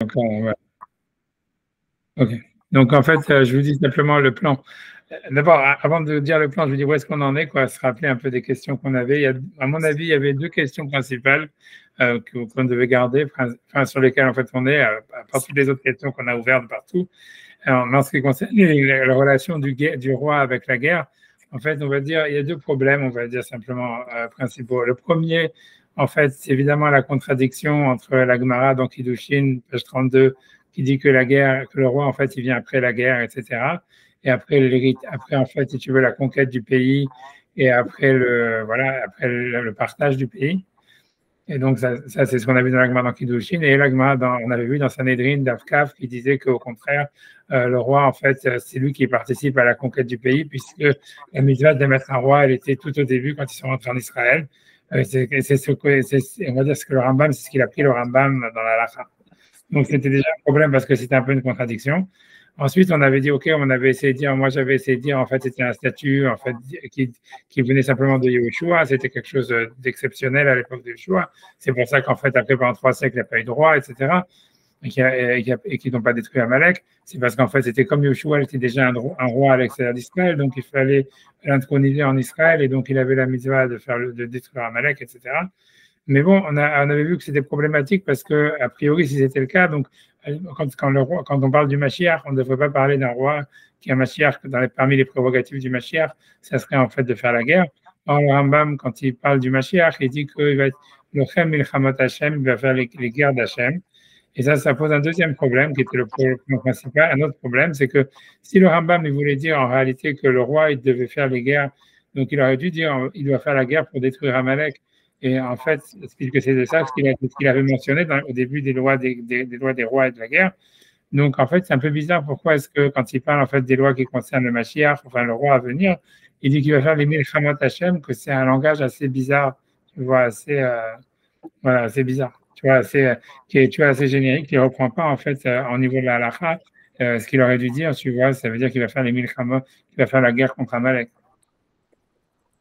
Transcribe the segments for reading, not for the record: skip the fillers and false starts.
Donc, ok. Donc, en fait, je vous dis simplement le plan. D'abord, avant de dire le plan, je vous dis où est-ce qu'on en est, quoi, se rappeler un peu des questions qu'on avait. À mon avis, il y avait deux questions principales qu'on devait garder, enfin, sur lesquelles, en fait, on est, à part toutes les autres questions qu'on a ouvertes partout. Alors, en ce qui concerne la relation du roi avec la guerre, en fait, on va dire, il y a deux problèmes, on va dire simplement principaux. Le premier, en fait, c'est évidemment la contradiction entre la Gemara dans Kiddushin, page 32, qui dit que la guerre, que le roi, en fait, il vient après la guerre, etc. Et après, après, en fait, si tu veux, la conquête du pays et après voilà, après le partage du pays. Et donc, ça c'est ce qu'on a vu dans l'Agma dans Kiddushin. Et l'Agma, on avait vu dans Sanhedrin d'Avkaf qui disait qu'au contraire, le roi, en fait, c'est lui qui participe à la conquête du pays, puisque la mitzvah de mettre un roi, elle était tout au début quand ils sont rentrés en Israël. C'est ce on va dire ce que le Rambam, c'est ce qu'il a pris le Rambam dans la Lacha. Donc, c'était déjà un problème parce que c'était un peu une contradiction. Ensuite, on avait dit, OK, on avait essayé de dire, moi j'avais essayé de dire, en fait, c'était un statut en fait, qui venait simplement de Yeshua, c'était quelque chose d'exceptionnel à l'époque de Yeshua. C'est pour ça qu'en fait, après, pendant 3 siècles, il n'y a pas eu de roi, etc. Et qui n'ont pas détruit Amalek. C'est parce qu'en fait, c'était comme Yeshua, il était déjà un roi à l'extérieur d'Israël, donc il fallait l'introniser en Israël, et donc il avait la mitzvah de détruire Amalek, etc. Mais bon, on avait vu que c'était problématique parce que, a priori, si c'était le cas, donc, quand on parle du Mashiach, on ne devrait pas parler d'un roi qui est un Mashiach, parmi les prérogatives du Mashiach, ça serait en fait de faire la guerre. Or, le Rambam, quand il parle du Mashiach, il dit qu'il va être le Chem Milchamot Hashem, il va faire les guerres d'Hachem. Et ça pose un deuxième problème, qui était le problème principal. Un autre problème, c'est que si le Rambam il voulait dire en réalité que le roi il devait faire les guerres, donc il aurait dû dire il doit faire la guerre pour détruire Amalek. Et en fait, c'est de ça ce qu'il avait mentionné au début des lois lois des rois et de la guerre. Donc en fait, c'est un peu bizarre. Pourquoi est-ce que quand il parle en fait des lois qui concernent le Mashiach, enfin le roi à venir, il dit qu'il va faire les Milchamot Hashem, que c'est un langage assez bizarre, tu vois, voilà, assez bizarre. Tu vois, tu vois, assez générique, qui ne reprend pas en fait au niveau de la halakha ce qu'il aurait dû dire, tu vois, ça veut dire qu'il va faire les Milchamot, qu'il va faire la guerre contre Amalek.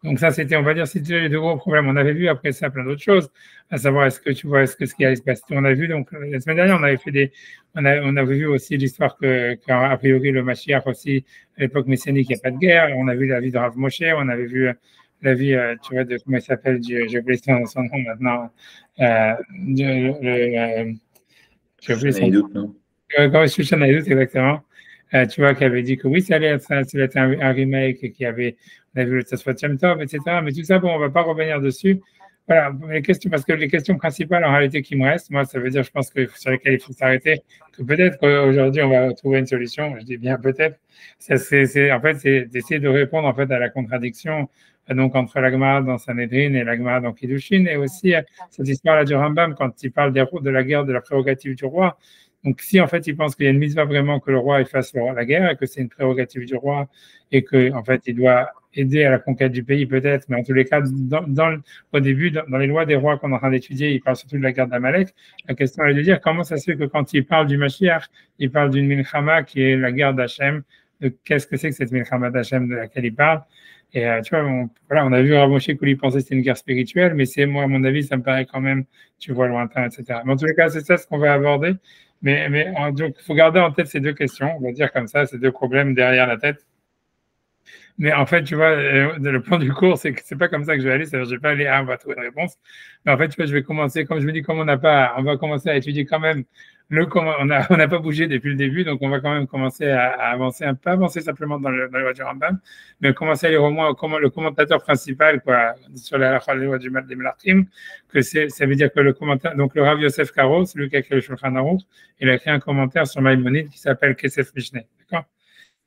Donc ça, c'était, on va dire, c'était les deux gros problèmes. On avait vu après ça plein d'autres choses, à savoir est-ce que tu vois, est-ce que ce qui allait se passer. On a vu donc la semaine dernière, on avait vu aussi l'histoire qu'a priori le Mashiach aussi à l'époque messianique, il n'y a pas de guerre. On a vu la vie de Rav Moshe, on avait vu la vie, tu vois, de comment il s'appelle, j'ai oublié son nom maintenant. J'ai oublié son nom. Shushan Haïdout, exactement. Tu vois, qui avait dit que oui, ça allait être un remake et on a vu le Tosfot Shem Tov, etc. Mais tout ça, bon, on ne va pas revenir dessus. Voilà, parce que les questions principales en réalité qui me restent, moi, ça veut dire, je pense que sur lesquelles il faut s'arrêter, que peut-être qu'aujourd'hui, on va trouver une solution. Je dis bien peut-être. En fait, c'est d'essayer de répondre en fait à la contradiction donc entre l'Agma dans Sanhedrin et l'Agma dans Kiddushin, et aussi cette histoire-là du Rambam quand il parle de la guerre, de la prérogative du roi. Donc, si en fait il pense qu'il y a une mitzvah vraiment que le roi fasse la guerre et que c'est une prérogative du roi et que en fait il doit aider à la conquête du pays peut-être, mais en tous les cas, au début, dans les lois des rois qu'on est en train d'étudier, il parle surtout de la guerre d'Amalek. La question est de dire comment ça se fait que quand il parle du Mashiach, il parle d'une milchama qui est la guerre d'Hachem. Qu'est-ce que c'est que cette milchama d'Hachem de laquelle il parle? Et tu vois, on a vu Rav Moshe Kouli penser que c'était une guerre spirituelle, mais moi, à mon avis, ça me paraît quand même, tu vois, lointain, etc. Mais en tous les cas, c'est ça ce qu'on va aborder. Mais donc, il faut garder en tête ces deux questions, on va dire comme ça, ces deux problèmes derrière la tête. Mais en fait, tu vois, le point du cours, c'est que c'est pas comme ça que je vais aller. C'est-à-dire, je vais pas aller, on va trouver une réponse. Mais en fait, tu vois, je vais commencer, comme je me dis, comme on va commencer à étudier quand même on n'a pas bougé depuis le début, donc on va quand même commencer à avancer, pas avancer simplement dans le loi du Rambam, mais commencer à lire au moins le commentateur principal, quoi, sur la loi du des Melartim, ça veut dire que le commentaire, donc le Rav Yosef Karo, celui qui a écrit le Shulchan Aruch, il a écrit un commentaire sur Maïmonide qui s'appelle Kesef Mishneh, d'accord?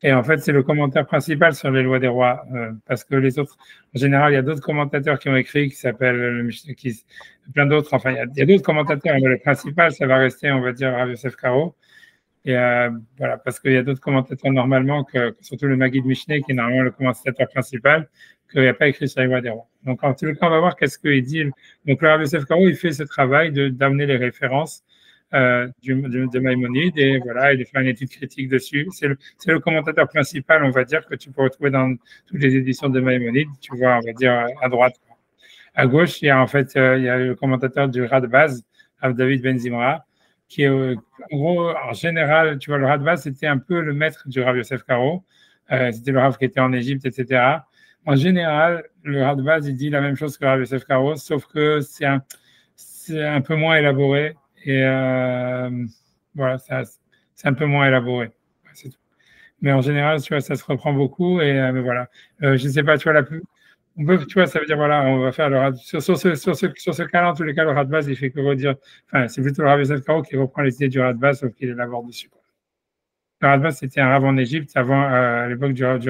Et en fait, c'est le commentaire principal sur les lois des rois, parce que les autres, en général, il y a d'autres commentateurs qui ont écrit, qui s'appellent, plein d'autres, enfin, il y a d'autres commentateurs, mais le principal, ça va rester, on va dire, Rav Yosef Karo. Et voilà, parce qu'il y a d'autres commentateurs normalement, surtout le Maguid Mishneh, qui est normalement le commentateur principal, qu'il n'y a pas écrit sur les lois des rois. Donc, en tout cas, on va voir qu'est-ce qu'il dit. Donc, le Rav Yosef Karo, il fait ce travail d'amener les références de Maïmonide et voilà, il fait une étude critique dessus. C'est le commentateur principal, on va dire, que tu peux retrouver dans toutes les éditions de Maïmonide. Tu vois, on va dire à droite. À gauche, il y a en fait il y a le commentateur du Radbaz, David Ben Zimra, qui est, en gros, en général, tu vois, le Radbaz, c'était un peu le maître du Rav Yosef Karo. C'était le Rav qui était en Égypte, etc. En général, le Radbaz, il dit la même chose que le Rav Yosef Karo, sauf que c'est un peu moins élaboré. Et voilà, c'est un peu moins élaboré. Ouais, c'est tout. Mais en général, tu vois, ça se reprend beaucoup. Et mais voilà. Je ne sais pas, tu vois, on peut, tu vois, ça veut dire, voilà, on va faire le sur ce cas-là, en tous les cas, le Radbaz, il fait que redire, enfin, c'est plutôt le Rav Yosef Karo qui reprend les idées du Radbaz, sauf qu'il élabore dessus. Le Radbaz, c'était un Rav en Égypte, avant, à l'époque du Rav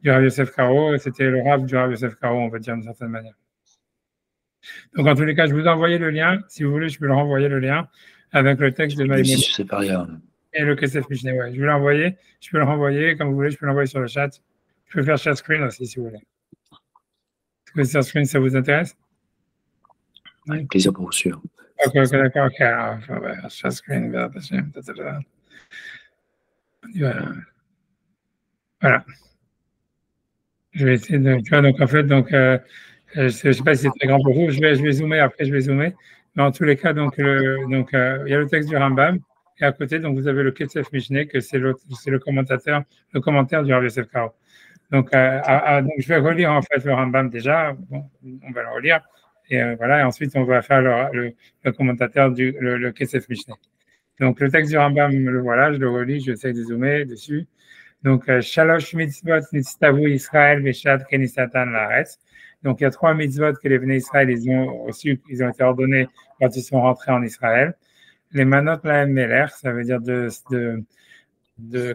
Yosef Karo, c'était le Rav du Rav Yosef Karo, on va dire d'une certaine manière. Donc, en tous les cas, je vous ai envoyé le lien. Si vous voulez, je peux le renvoyer le lien avec le texte de Maïmonide. C'est pas rien. Et le Kesef Mishneh, ouais. Je vais l'envoyer. Je peux le renvoyer comme vous voulez. Je peux l'envoyer sur le chat. Je peux faire share screen aussi, si vous voulez. Est-ce que share screen, ça vous intéresse? Avec plaisir pour vous suivre. Ok, d'accord. Ok, alors, share screen, voilà. Je vais essayer de. Tu vois, donc en fait, je ne sais pas si c'est très grand pour vous. Je vais zoomer, après je vais zoomer. Mais en tous les cas, donc, il y a le texte du Rambam. Et à côté, donc, vous avez le Kesef Mishneh, que c'est le commentaire du Rav Yosef Karo. Donc, donc, je vais relire en fait le Rambam déjà. Bon, on va le relire. Et voilà. Et ensuite, on va faire le commentateur le Kesef Mishneh. Donc, le texte du Rambam, le voilà, je le relis, j'essaie de zoomer dessus. Donc, Shalosh mitzvot nitztavu Israël v'shat kenisatan laaretz. Donc, il y a 3 mitzvot que les Bnei Israël, ils ont reçus, ils ont été ordonnés quand ils sont rentrés en Israël. Les manot lahem meler, ça veut dire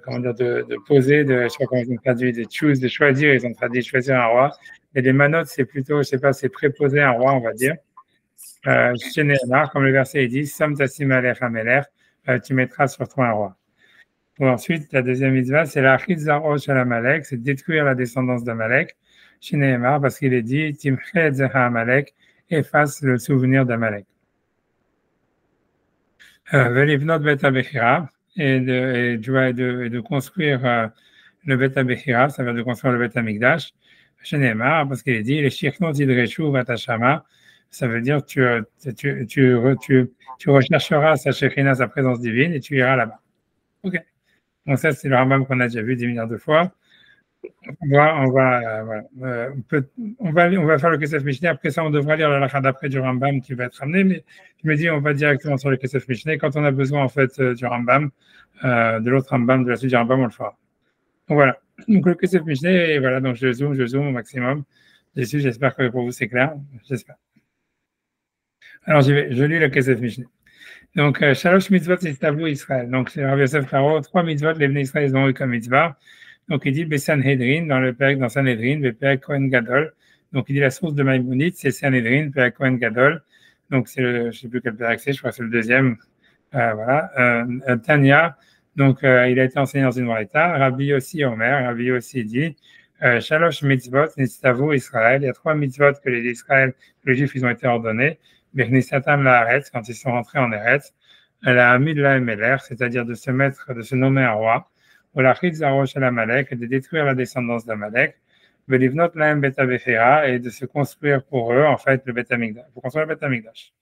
comment dire, de poser, je sais pas comment ils ont traduit, de choose, de choisir, ils ont traduit choisir un roi. Et les manot, c'est plutôt, je sais pas, c'est préposer un roi, on va dire. Chez Nehemar, comme le verset dit, Sam tasim alech hameler, tu mettras sur toi un roi. Bon, ensuite, la deuxième mitzvah, c'est la Chizarosh al Amalek, c'est détruire la descendance d'Amalek, chez Nehemar, parce qu'il est dit, Timchet Zeha Amalek, efface le souvenir d'Amalek. Velivnot Bet Abechira, et de construire le Bet Abechira, ça veut dire de construire le Bet Amigdash, chez Nehemar, parce qu'il est dit, les Shirknot Idreshu Vatashama, ça veut dire tu rechercheras sa Shekhina, sa présence divine, et tu iras là-bas. Ok. Donc ça, c'est le Rambam qu'on a déjà vu 10 milliards de fois. On va faire le Kesef Mishneh. Après ça, on devra lire la lacha d'après du Rambam qui va être amené. Mais je me dis, on va directement sur le Kesef Mishneh. Quand on a besoin, en fait, du Rambam, de l'autre Rambam, de la suite du Rambam, on le fera. Donc voilà. Donc le Kesef Mishneh, et voilà. Donc je zoome au maximum. Dessus, j'espère que pour vous, c'est clair. J'espère. Alors, je lis le Kesef Mishneh. Donc, Shalosh mitzvot istavu Israël. Donc, c'est Rav Yosef Karo, 3 mitzvot, les Bnei Israël, ils ont eu comme mitzvah. Donc, il dit Sanhedrin, dans Sanhedrin, Perek Kohen Gadol. Donc, il dit la source de Maïmonide, c'est Sanhedrin, Perek Kohen Gadol. Donc, je ne sais plus quel Perek c'est, je crois que c'est le deuxième. Voilà. Tanya, donc, il a été enseigné dans une Braïta. Rabbi Yossi Omer, Rabbi Yossi dit Shalosh mitzvot nitztavu Israël. Il y a 3 mitzvot que les Israël, les Juifs, ils ont été ordonnés. Bechnisatam laaretz, quand ils sont rentrés en Eretz. La Hamid la Emeler, c'est-à-dire de se nommer un roi. Ou la Chitzarosh al Amalek, et de détruire la descendance d'Amalek. Velivnot lahem bet Abechira, et de se construire pour eux, en fait, le Bet Amigdash. Pour construire le Bet Amigdash.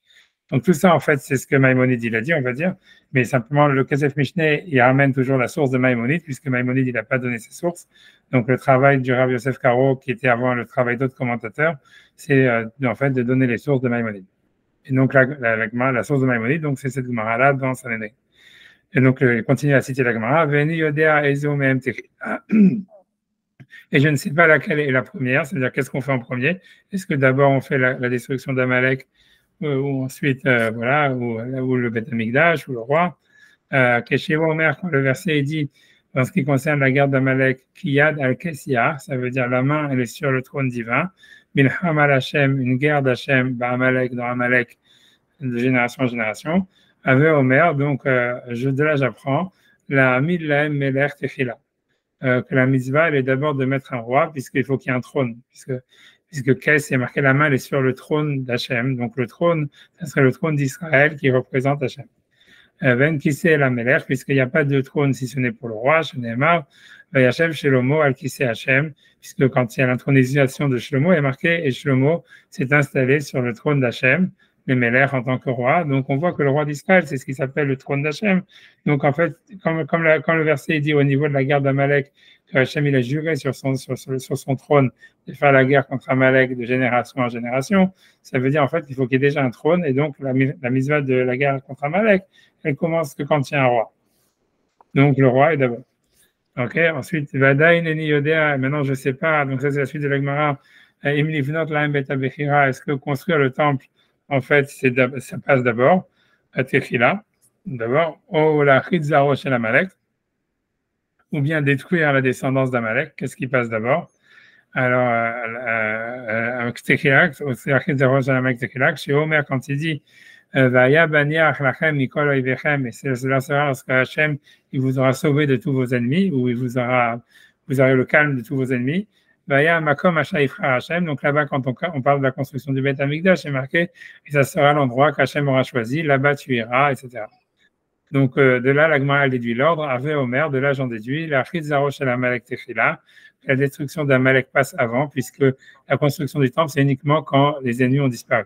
Donc tout ça, en fait, c'est ce que Maïmonide il a dit, on va dire. Mais simplement, le Kesef Mishneh, il ramène toujours la source de Maïmonide, puisque Maïmonide, il n'a pas donné ses sources. Donc le travail du Rav Yosef Karo, qui était avant le travail d'autres commentateurs, c'est en fait de donner les sources de Maïmonide. Et donc la source de Maïmonide, donc c'est cette Gemara-là dans Sanhedrin. Et donc il continue à citer la Gemara. Veni yodea ezo mehem techi. Et je ne sais pas laquelle est la première, c'est-à-dire qu'est-ce qu'on fait en premier. Est-ce que d'abord on fait la destruction d'Amalek, ou ensuite, voilà, ou le Beth Amikdash, ou le roi. Keshevo Omer, quand le verset est dit, en ce qui concerne la guerre d'Amalek, Kiyad al-Kessia, ça veut dire la main, elle est sur le trône divin. Milham al-Hashem, une guerre d'Hashem, Amalek, dans Amalek, de génération en génération. Avec Omer, donc, de là j'apprends, la Midlaem Meler Techila. Que la mitzvah, elle est d'abord de mettre un roi, puisqu'il faut qu'il y ait un trône. Puisque Kess est marqué la main, elle est sur le trône d'Hachem. Donc le trône, ça serait le trône d'Israël qui représente Hachem. Ben Kissé la Melech, puisqu'il n'y a pas de trône si ce n'est pour le roi, Shneimar, Vayashev Shlomo al Kissé Hachem, puisque quand il y a l'intronisation de Shlomo, il est marqué et Shlomo s'est installé sur le trône d'Hachem. les Melech en tant que roi. Donc, on voit que le roi d'Israël, c'est ce qui s'appelle le trône d'Hachem. Donc, en fait, quand le verset dit au niveau de la guerre d'Amalek, que Hachem, il a juré sur son trône de faire la guerre contre Amalek de génération en génération, ça veut dire, en fait, qu'il faut qu'il y ait déjà un trône. Et donc, la mitzvah de la guerre contre Amalek, elle commence que quand il y a un roi. Donc, le roi est d'abord. Ok, ensuite, Vadaï Neni Yodea, maintenant je ne sais pas, donc ça c'est la suite de la Gemara. Im Livnot Lahem Bet Abechira, est-ce que construire le temple, en fait, ça passe d'abord, à Techila, d'abord, ou la Chitzaro Shel Amalek, ou bien détruire la descendance d'Amalek, qu'est-ce qui passe d'abord? Alors, avec Techila, c'est la Chitzaro Shel Amalek Techila, chez Omer, quand il dit, Vaya baniach lachem mikol oivechem, et cela sera lorsque Hachem il vous aura sauvé de tous vos ennemis, ou vous aurez le calme de tous vos ennemis. Vaya makom hachaifra Hachem, donc là-bas quand on parle de la construction du Beth Amikdash, c'est marqué, et ça sera l'endroit qu'Hachem aura choisi, là-bas tu iras, etc. Donc de là la Gemara elle déduit l'ordre, Ave Omer, de là j'en déduis, la Chitzaro shel Amalek Techila, la destruction d'Amalek passe avant, puisque la construction du temple c'est uniquement quand les ennemis ont disparu.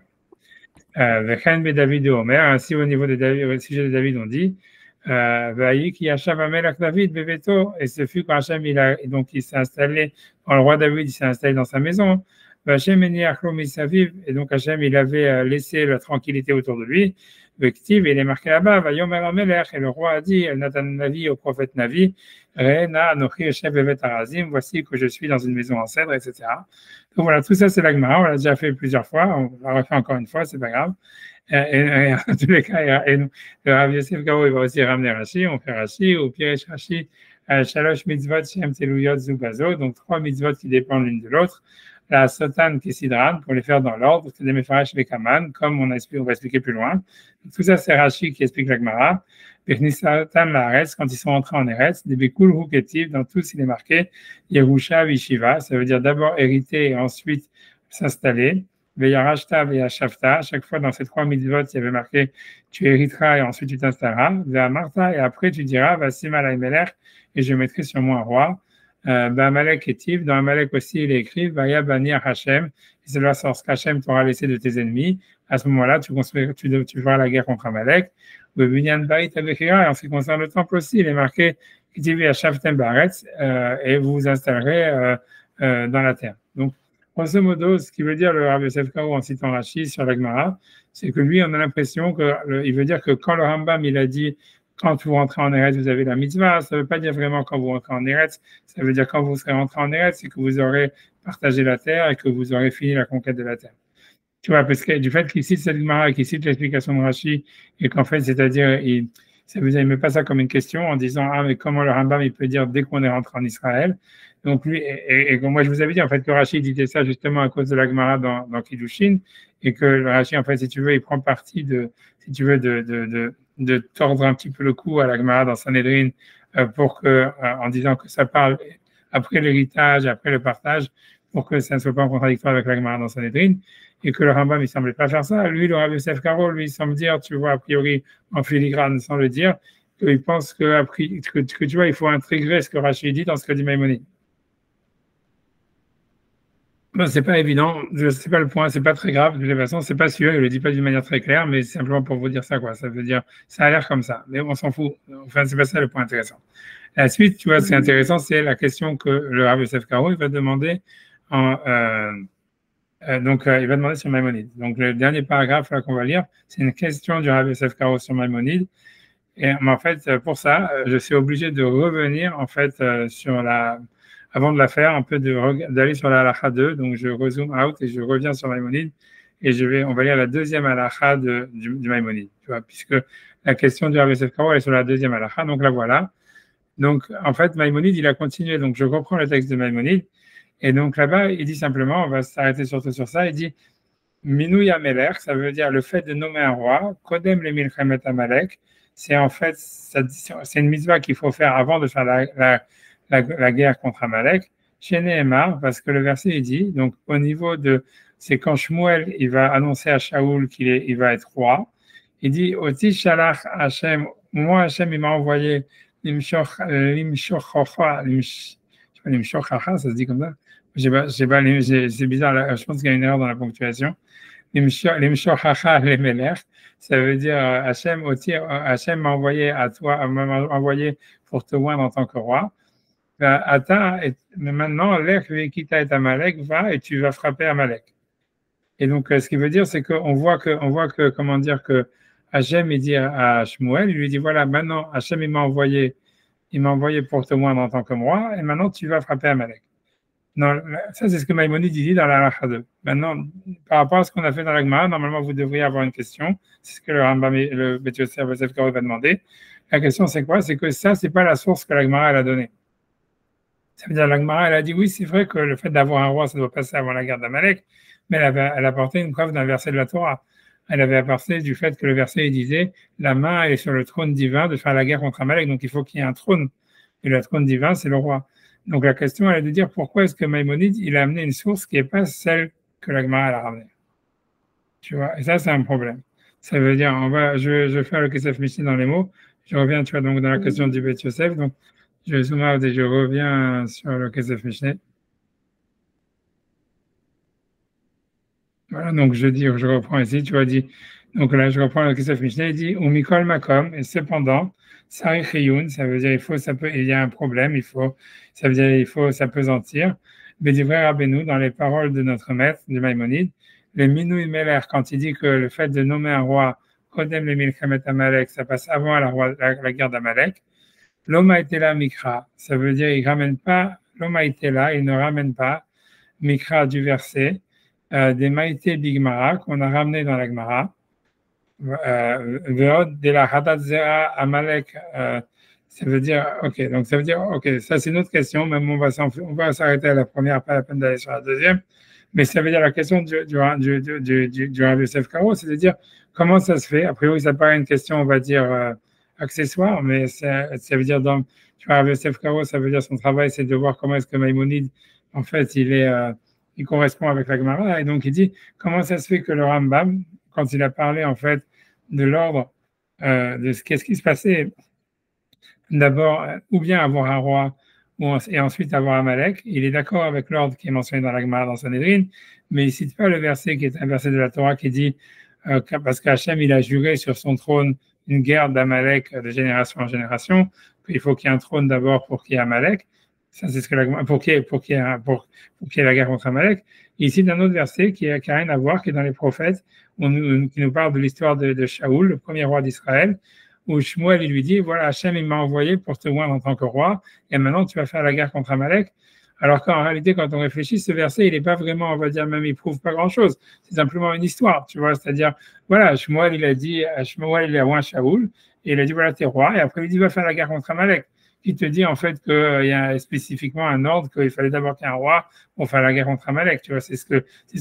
David et Omer, ainsi au niveau au sujet de David, on dit David Beveto, et ce fut quand Hachem il s'est installé, quand le roi David il s'est installé dans sa maison, et donc Hachem il avait laissé la tranquillité autour de lui. Et il est marqué là-bas, et le roi a dit Nathan Navi au prophète Navi, voici que je suis dans une maison en cèdre, etc. Donc voilà, tout ça c'est la Gemara, on l'a déjà fait plusieurs fois, on l'a refait encore une fois, c'est pas grave. Et en tous les cas, le Rav Yosef Karo il va aussi ramener Rashi, on fait Rashi, ou Piresh Rashi, Shalosh mitzvot Shem Teluyot Zubazo, donc 3 mitzvot qui dépendent l'une de l'autre. La Sotan Kessidran, pour les faire dans l'ordre, c'est des Mefarash Vekaman, comme on va expliquer plus loin. Donc, tout ça, c'est Rashi qui explique la Gemara. Bechnisatan Laaretz, quand ils sont entrés en Eretz, des Bekul Ruketiv, dans tous il est marqué Yerusha Vishiva, ça veut dire d'abord hériter et ensuite s'installer. Veyarashta Veyashavta, à chaque fois dans ces 3 mitzvot, il y avait marqué tu hériteras et ensuite tu t'installeras. Veyamarta, et après tu diras Vasima Laimelech, et je mettrai sur moi un roi. Amalek Etiv, dans Amalek aussi il est écrit Vaya Banir Hachem, et c'est là qu'Hachem t'aura laissé de tes ennemis. À ce moment-là, tu feras la guerre contre Amalek. Et en ce qui concerne le temple aussi, il est marqué et vous vous installerez dans la terre. Donc, grosso modo, ce qui veut dire le Rav Yosef Karo en citant Rashi sur la Gemara, c'est que lui, on a l'impression qu'il veut dire que quand le Rambam il a dit quand vous rentrez en Eretz, vous avez la mitzvah, ça ne veut pas dire vraiment quand vous rentrez en Eretz, ça veut dire quand vous serez rentré en Eretz, c'est que vous aurez partagé la terre et que vous aurez fini la conquête de la terre. Tu vois, parce que du fait qu'il cite cette Gemara et qu'il cite l'explication de Rashi, et qu'en fait, c'est-à-dire, ça veut dire, il ne met pas ça comme une question en disant, ah, mais comment le Rambam, il peut dire dès qu'on est rentré en Israël? Donc, lui, et moi, je vous avais dit, en fait, que Rashi disait ça justement à cause de la Gemara dans Kiddushin, et que le Rashi, en fait, si tu veux, il prend parti si tu veux, de tordre un petit peu le cou à la Gemara dans Sanhedrin en disant que ça parle après l'héritage, après le partage, pour que ça ne soit pas en contradictoire avec la Gemara dans Sanhedrin, et que le Rambam, il ne semblait pas faire ça. Lui, le Rav Yosef Karo, lui, il semble dire, tu vois, a priori, en filigrane, sans le dire, qu'il pense que tu vois, il faut intégrer ce que Rashi dit dans ce que dit Maïmonide. Bon, c'est pas évident, c'est pas le point, c'est pas très grave, de toute façon, c'est pas sûr, il le dit pas d'une manière très claire, mais c'est simplement pour vous dire ça, quoi. Ça veut dire, ça a l'air comme ça, mais on s'en fout. Enfin, c'est pas ça le point intéressant. La suite, tu vois, c'est intéressant, c'est la question que le Rav Yosef Karo, il va demander il va demander sur Maïmonide. Donc, le dernier paragraphe là qu'on va lire, c'est une question du Rav Yosef Karo sur Maïmonide. Et en fait, pour ça, je suis obligé de revenir, en fait, avant de la faire, un peu d'aller sur la halakha 2. Donc, je rezoom out et je reviens sur Maïmonide. Et on va lire la deuxième halakha du Maïmonide. Tu vois, puisque la question du Rav Yosef Karo est sur la deuxième halakha. Donc, la voilà. Donc, en fait, Maïmonide, il a continué. Donc, je reprends le texte de Maïmonide. Et donc, là-bas, il dit simplement, on va s'arrêter surtout sur ça, il dit Minou Yamelech, ça veut dire le fait de nommer un roi, Kodem le Milchemet Amalek, c'est en fait, c'est une mitzvah qu'il faut faire avant de faire la guerre contre Amalek. Chez Nehemar, parce que le verset il dit, donc au niveau c'est quand Shmuel il va annoncer à Shaoul il va être roi, il dit Oti Shalach Hashem, moi Hashem il m'a envoyé Limshochacha, ça se dit comme ça. C'est bizarre, je pense qu'il y a une erreur dans la ponctuation. Limshochacha lemelech, ça veut dire Hachem m'a envoyé à toi, m'a envoyé pour te voir en tant que roi. Mais maintenant, l'ech vekita et Amalek va et tu vas frapper Amalek. Et donc, ce qui veut dire, c'est qu'on voit que, comment dire, que Hachem, il dit à Shmuel, il lui dit, voilà, maintenant, Hachem, il m'a envoyé pour te voir en tant que roi, et maintenant, tu vas frapper Amalek. Non, ça, c'est ce que Maïmonide dit dans la Halacha 2. Maintenant, par rapport à ce qu'on a fait dans la Gemara, normalement, vous devriez avoir une question. C'est ce que le Rambam et le Beth Yosef Karo va demander. La question, c'est quoi? C'est que ça, c'est pas la source que la Gemara, elle a donnée. Ça veut dire, la Gemara, elle a dit, oui, c'est vrai que le fait d'avoir un roi, ça doit passer avant la guerre d'Amalek, mais elle a apporté une preuve d'un verset de la Torah. Elle avait apporté du fait que le verset, il disait, la main est sur le trône divin de faire la guerre contre Amalek, donc il faut qu'il y ait un trône. Et le trône divin, c'est le roi. Donc la question, elle est de dire pourquoi est-ce que Maïmonide, il a amené une source qui n'est pas celle que la Gemara a ramenée. Tu vois, et ça, c'est un problème. Ça veut dire, je vais faire le Kesef Mishneh dans les mots. Je reviens, tu vois, donc dans la question du Beth Yosef. Donc, je zoome out et je reviens sur le Kesef Mishneh. Voilà, donc je reprends ici, tu vois, dit, donc là, je reprends le Kesef Mishneh, il dit, ou Mikol Makom, et cependant, Sari Chiyun, ça veut dire, il y a un problème, ça veut dire, il faut s'apesantir. Bédivré Rabbeinu, dans les paroles de notre maître, de Maïmonide, le Minouï Meler, quand il dit que le fait de nommer un roi, Kodem le Milchamet Amalek, ça passe avant la guerre d'Amalek. L'homme a été là, Mikra, ça veut dire, il ramène pas, l'homme a été là, il ne ramène pas, Mikra du verset, des Maïté Bigmara, qu'on a ramené dans la Gemara. De la Hadat Zera Amalek, ça veut dire, ok, ça c'est une autre question, même on va s'arrêter à la première, pas la peine d'aller sur la deuxième, mais ça veut dire la question du Rav Yosef Karo, c'est de dire comment ça se fait. A priori, ça paraît une question, on va dire, accessoire, mais ça veut dire dans du Rav Yosef Karo, ça veut dire son travail, c'est de voir comment est-ce que Maïmonide, en fait, il correspond avec la Gemara, et donc il dit comment ça se fait que le Rambam, quand il a parlé en fait de l'ordre de qu'est-ce qui se passait d'abord, ou bien avoir un roi et ensuite avoir Amalek, il est d'accord avec l'ordre qui est mentionné dans la Gemara dans Sanhedrin, mais il ne cite pas le verset qui est un verset de la Torah qui dit parce qu'Hachem il a juré sur son trône une guerre d'Amalek de génération en génération, qu'il faut qu'il y ait un trône d'abord pour qu'il y ait Amalek. Ça, c'est ce que pour qu'il y ait la guerre contre Amalek. Et ici, d'un autre verset qui n'a rien à voir, qui est dans les prophètes, qui nous parle de l'histoire de Shaoul, le premier roi d'Israël, où Shmuel il lui dit, voilà, Hachem il m'a envoyé pour te voir en tant que roi, et maintenant tu vas faire la guerre contre Amalek. Alors qu'en réalité, quand on réfléchit, ce verset, il n'est pas vraiment, on va dire, même il prouve pas grand-chose. C'est simplement une histoire, tu vois. C'est-à-dire, voilà, Shmuel il a dit, Shmuel il a oint Shaoul, et il a dit, voilà, t'es roi, et après il dit, va faire la guerre contre Amalek. Qui te dit en fait qu'il y a spécifiquement un ordre qu'il fallait d'abord qu'il y ait un roi pour faire la guerre contre Amalek. Tu vois, c'est ce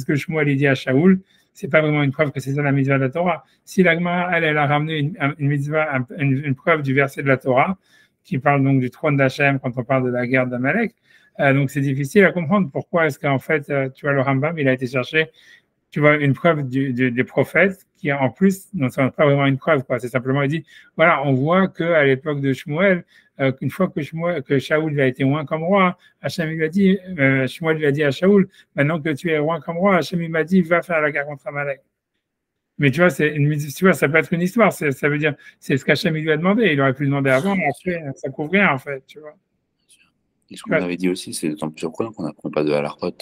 que Shmuel dit à Shaoul. C'est pas vraiment une preuve que c'est ça la mitzvah de la Torah. Si la Gemara, elle a ramené une mitzvah, une preuve du verset de la Torah qui parle donc du trône d'Hachem quand on parle de la guerre d'Amalek, donc c'est difficile à comprendre pourquoi est-ce qu'en fait, tu vois, le Rambam, il a été chercher, tu vois, une preuve des prophètes qui en plus, non, c'est pas vraiment une preuve, quoi. C'est simplement, il dit, voilà, on voit qu'à l'époque de Shmuel, qu'une fois que Shaoul a été oint comme roi, Hachem il a dit, Shmuel il a dit à Shaoul, maintenant que tu es oint comme roi, Hachem il m'a dit, va faire la guerre contre Amalek. Mais tu vois, tu vois, ça peut être une histoire, ça veut dire, c'est ce qu'Hachem lui a demandé, il aurait pu demander avant, mais après, ça couvre rien, en fait, tu vois. Et ce qu'on avait dit aussi, c'est d'autant plus surprenant qu'on n'apprend pas de Halachot.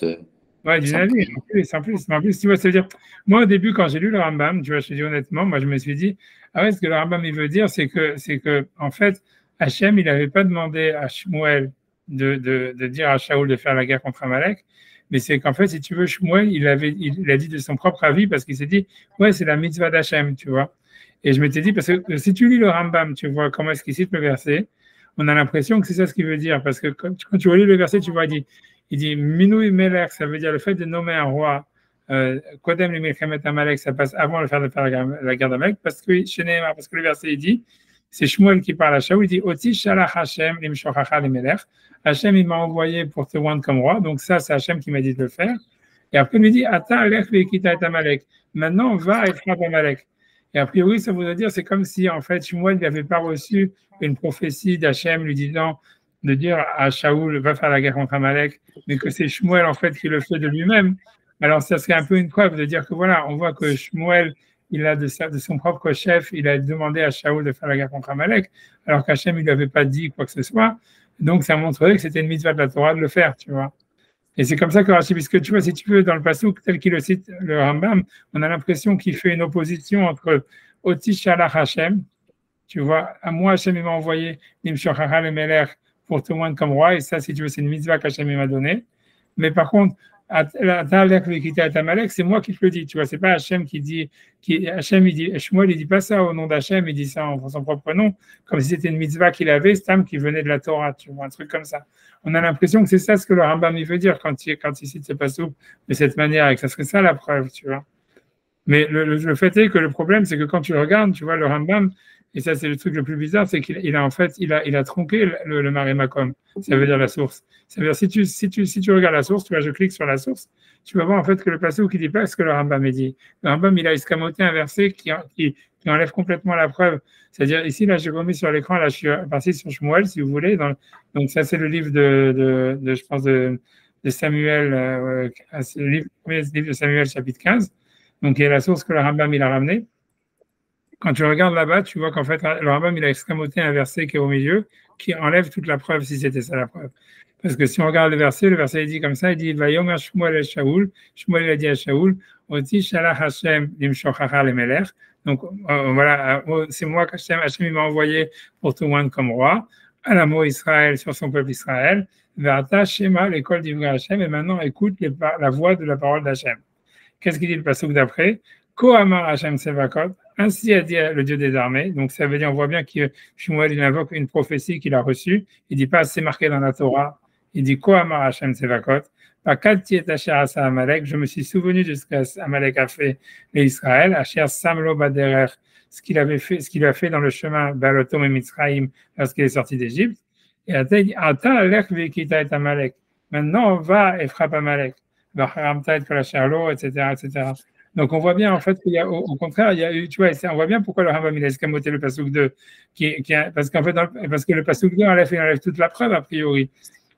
Ouais, du Navi, en plus, tu vois, ça veut dire, moi, au début, quand j'ai lu le Rambam, tu vois, je te dis honnêtement, moi, je me suis dit, ah ouais, ce que le Rambam, il veut dire, c'est que, en fait, Hachem, il n'avait pas demandé à Shmuel de dire à Shaoul de faire la guerre contre Amalek, mais c'est qu'en fait, si tu veux, Shmuel, il a dit de son propre avis parce qu'il s'est dit, ouais, c'est la mitzvah d'Hachem, tu vois. Et je m'étais dit, parce que si tu lis le Rambam, tu vois comment est-ce qu'il cite le verset, on a l'impression que c'est ça ce qu'il veut dire, parce que quand tu relis le verset, tu vois, il dit Minouï Melech, ça veut dire le fait de nommer un roi, Kodem le Milchamet Amalek, ça passe avant le fait de faire la guerre d'Amalek, parce que le verset il dit, c'est Shmuel qui parle à Shaoul, il dit Oti Shalach Hashem limshochacha lemelech. Hachem il m'a envoyé pour te rendre comme roi, donc ça c'est Hachem qui m'a dit de le faire. Et après il lui dit Ata alech ve'ikita et Amalek. Maintenant va et frappe Amalek. Et a priori ça voudrait dire c'est comme si en fait Shmuel n'avait pas reçu une prophétie d'Hachem lui disant de dire à Shaoul va faire la guerre contre Amalek, mais que c'est Shmuel en fait qui le fait de lui-même. Alors, ça serait un peu une preuve de dire que voilà, on voit que Shmuel, il a de son propre chef, il a demandé à Shaoul de faire la guerre contre Amalek, alors qu'Hachem, il ne lui avait pas dit quoi que ce soit. Donc, ça montrerait que c'était une mitzvah de la Torah de le faire, tu vois. Et c'est comme ça que Rashi, puisque tu vois, si tu veux, dans le passouk, tel qu'il le cite, le Rambam, on a l'impression qu'il fait une opposition entre Oti Shalach Hashem, tu vois, à moi, Hashem m'a envoyé Nimshochara le Meler pour te moindre comme roi, et ça, si tu veux, c'est une mitzvah qu'Hachem m'a donnée. Mais par contre, c'est moi qui te le dis, tu vois, c'est pas Hachem qui dit, Hachem, il dit, Shmuel, il dit pas ça au nom d'Hachem, il dit ça en son propre nom, comme si c'était une mitzvah qu'il avait, Stam, qui venait de la Torah, tu vois, un truc comme ça. On a l'impression que c'est ça ce que le Rambam il veut dire quand il cite ce passage de cette manière, et que ça serait ça la preuve, tu vois. Mais le fait est que le problème, c'est que quand tu le regardes, tu vois, le Rambam, et ça c'est le truc le plus bizarre, c'est qu'il a en fait, il a tronqué le Mare Makom, ça veut dire la source. Ça veut dire si tu regardes la source, tu vois, je clique sur la source, tu vas voir en fait que le passage qui dit pas ce que le Rambam a dit. Le Rambam, il a escamoté un verset qui enlève complètement la preuve. C'est-à-dire ici, là, j'ai remis sur l'écran, là, je suis parti sur Shmuel, si vous voulez. Donc ça, c'est le livre je pense, de Samuel, c'est le premier livre de Samuel, chapitre 15. Donc, il y a la source que le Rambam il a ramenée. Quand tu regardes là-bas, tu vois qu'en fait, le Rambam il a escamoté un verset qui est au milieu, qui enlève toute la preuve, si c'était ça la preuve. Parce que si on regarde le verset il dit comme ça, il dit Vayomer Shmuel el Shaoul, Shmuel il a dit à Shaoul, Oti Shalach Hashem limshochachar le Melech. Donc voilà, c'est moi qu'Hachem il m'a envoyé pour te moindre comme roi, à la mot Israël sur son peuple Israël, Ve'ata Shema l'école d'Ivra Hashem, et maintenant écoute la voix de la parole d'Hachem. Qu'est-ce qu'il dit le passouk d'après? Kohamar Hashem Sevakot, ainsi a dit le Dieu des armées. Donc ça veut dire, on voit bien que Shmuel il invoque une prophétie qu'il a reçue. Il dit pas c'est marqué dans la Torah. Il dit Kohamar Hashem Sevakot. Je me suis souvenu de ce qu'Amalek a fait les Israël. Asher Samlo Baderer, ce qu'il a fait dans le chemin Balotom et Mitzraïm lorsqu'il est sorti d'Égypte. Et Ata Alech Vekita et Amalek. Maintenant on va et frappe Amalek. Etc., etc. Donc on voit bien en fait qu'il y a au contraire, il y a eu, tu vois, on voit bien pourquoi le Rambam il a escamoté le passouk 2, parce qu'en fait parce que le passouk 2 enlève toute la preuve a priori.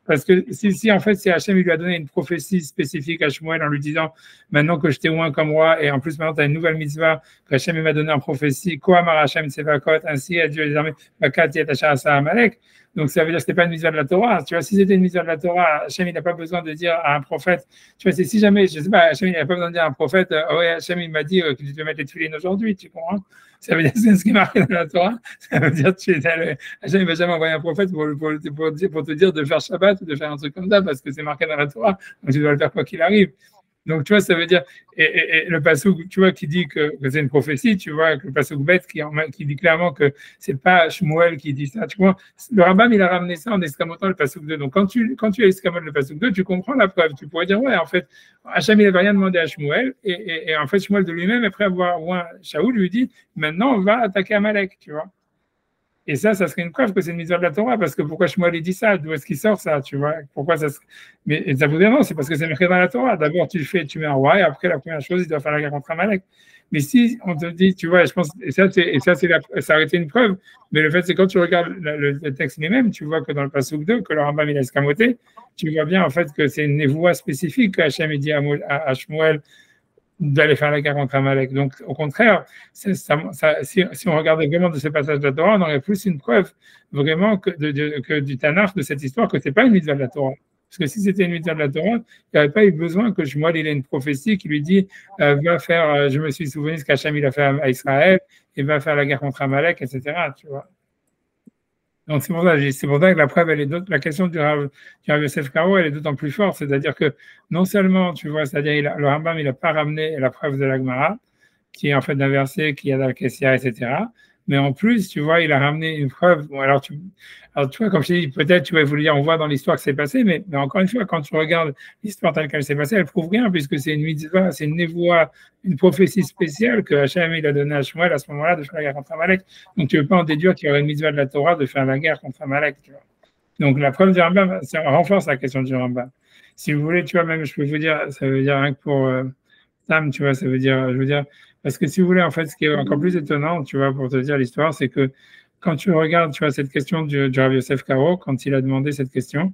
Parce que si en fait, si Hachem il lui a donné une prophétie spécifique à Shmuel en lui disant maintenant que je t'ai oint comme roi et en plus maintenant tu as une nouvelle mitzvah que Hachem m'a donné en prophétie, Kohamar Hachem Tsevakot, ainsi a Dieu les armées, Bakat Yetachar Asa Amalek. Donc ça veut dire que ce n'était pas une mitzvah de la Torah. Tu vois, si c'était une mitzvah de la Torah, Hachem il n'a pas besoin de dire à un prophète, tu vois, c'est si jamais, je sais pas, Hachem il n'a pas besoin de dire à un prophète, oh ouais, Hachem il m'a dit que tu devais mettre les tefilines aujourd'hui, tu comprends? Ça veut dire que c'est ce qui est marqué dans la Torah. Ça veut dire que Hachem ne va jamais envoyer un prophète pour te dire de faire Shabbat ou de faire un truc comme ça parce que c'est marqué dans la Torah. Donc tu dois le faire quoi qu'il arrive. Donc tu vois, ça veut dire, et le passouk, tu vois, qui dit que c'est une prophétie, tu vois, que le passouk bête qui dit clairement que c'est pas Shmuel qui dit ça, tu vois. Le Rambam, il a ramené ça en escamotant le passouk 2. Donc quand tu escamotes le passouk 2, tu comprends la preuve. Tu pourrais dire, ouais, en fait, Hachem, il n'avait rien demandé à Shmuel, et en fait, Shmuel de lui-même, après avoir oint Shaoul, lui dit, maintenant, on va attaquer Amalek, tu vois. Et ça serait une preuve que c'est une mitzvah de la Torah, parce que pourquoi Shmuel dit ça? D'où est-ce qu'il sort ça? Tu vois? Pourquoi ça? Mais ça vous dit non, c'est parce que c'est marqué dans la Torah. D'abord, tu mets un roi, et après, la première chose, il doit faire la guerre contre Amalek. Mais si on te dit, tu vois, je pense, ça aurait été une preuve, mais le fait, c'est quand tu regardes le texte lui-même, tu vois que dans le passouk 2, que le Rambam il a escamoté, tu vois bien en fait que c'est une névoie spécifique que Hachem dit à Shmuel d'aller faire la guerre contre Amalek. Donc, au contraire, si on regardait vraiment de ce passage de la Torah, on aurait plus une preuve vraiment que du Tanakh, de cette histoire, que ce n'est pas une mitzvah de la Torah. Parce que si c'était une mitzvah de la Torah, il n'y aurait pas eu besoin que Shmuel il ait une prophétie qui lui dit va faire, je me suis souvenu ce qu'Hachem il a fait à Israël, et va faire la guerre contre Amalek, etc. Tu vois. Donc c'est pour ça que la preuve, elle est la question du Rav Yosef Karo, elle est d'autant plus forte, c'est-à-dire que non seulement, tu vois, c'est-à-dire le Rambam, il n'a pas ramené la preuve de la Gemara, qui est en fait d'un verset qui a dans le Kessia, etc. Mais en plus, tu vois, il a ramené une preuve. Bon, alors, tu vois, comme je t'ai dit, peut-être, tu vas vous le dire, on voit dans l'histoire que c'est passé, mais encore une fois, quand tu regardes l'histoire telle qu'elle s'est passée, elle prouve rien, puisque c'est une mitzvah, c'est une névoie, une prophétie spéciale que Hachem il a donnée à Shmuel à ce moment-là de faire la guerre contre Amalek. Donc, tu ne peux pas en déduire qu'il y aurait une mitzvah de la Torah de faire la guerre contre Amalek, tu vois. Donc, la preuve du Rambam, ça renforce la question du Rambam. Si vous voulez, tu vois, même, je peux vous dire, ça veut dire rien que pour Tam, tu vois, ça veut dire, je veux dire, parce que si vous voulez, en fait, ce qui est encore plus étonnant, tu vois, pour te dire l'histoire, c'est que quand tu regardes, tu vois, cette question du Rav Yosef Karo, quand il a demandé cette question,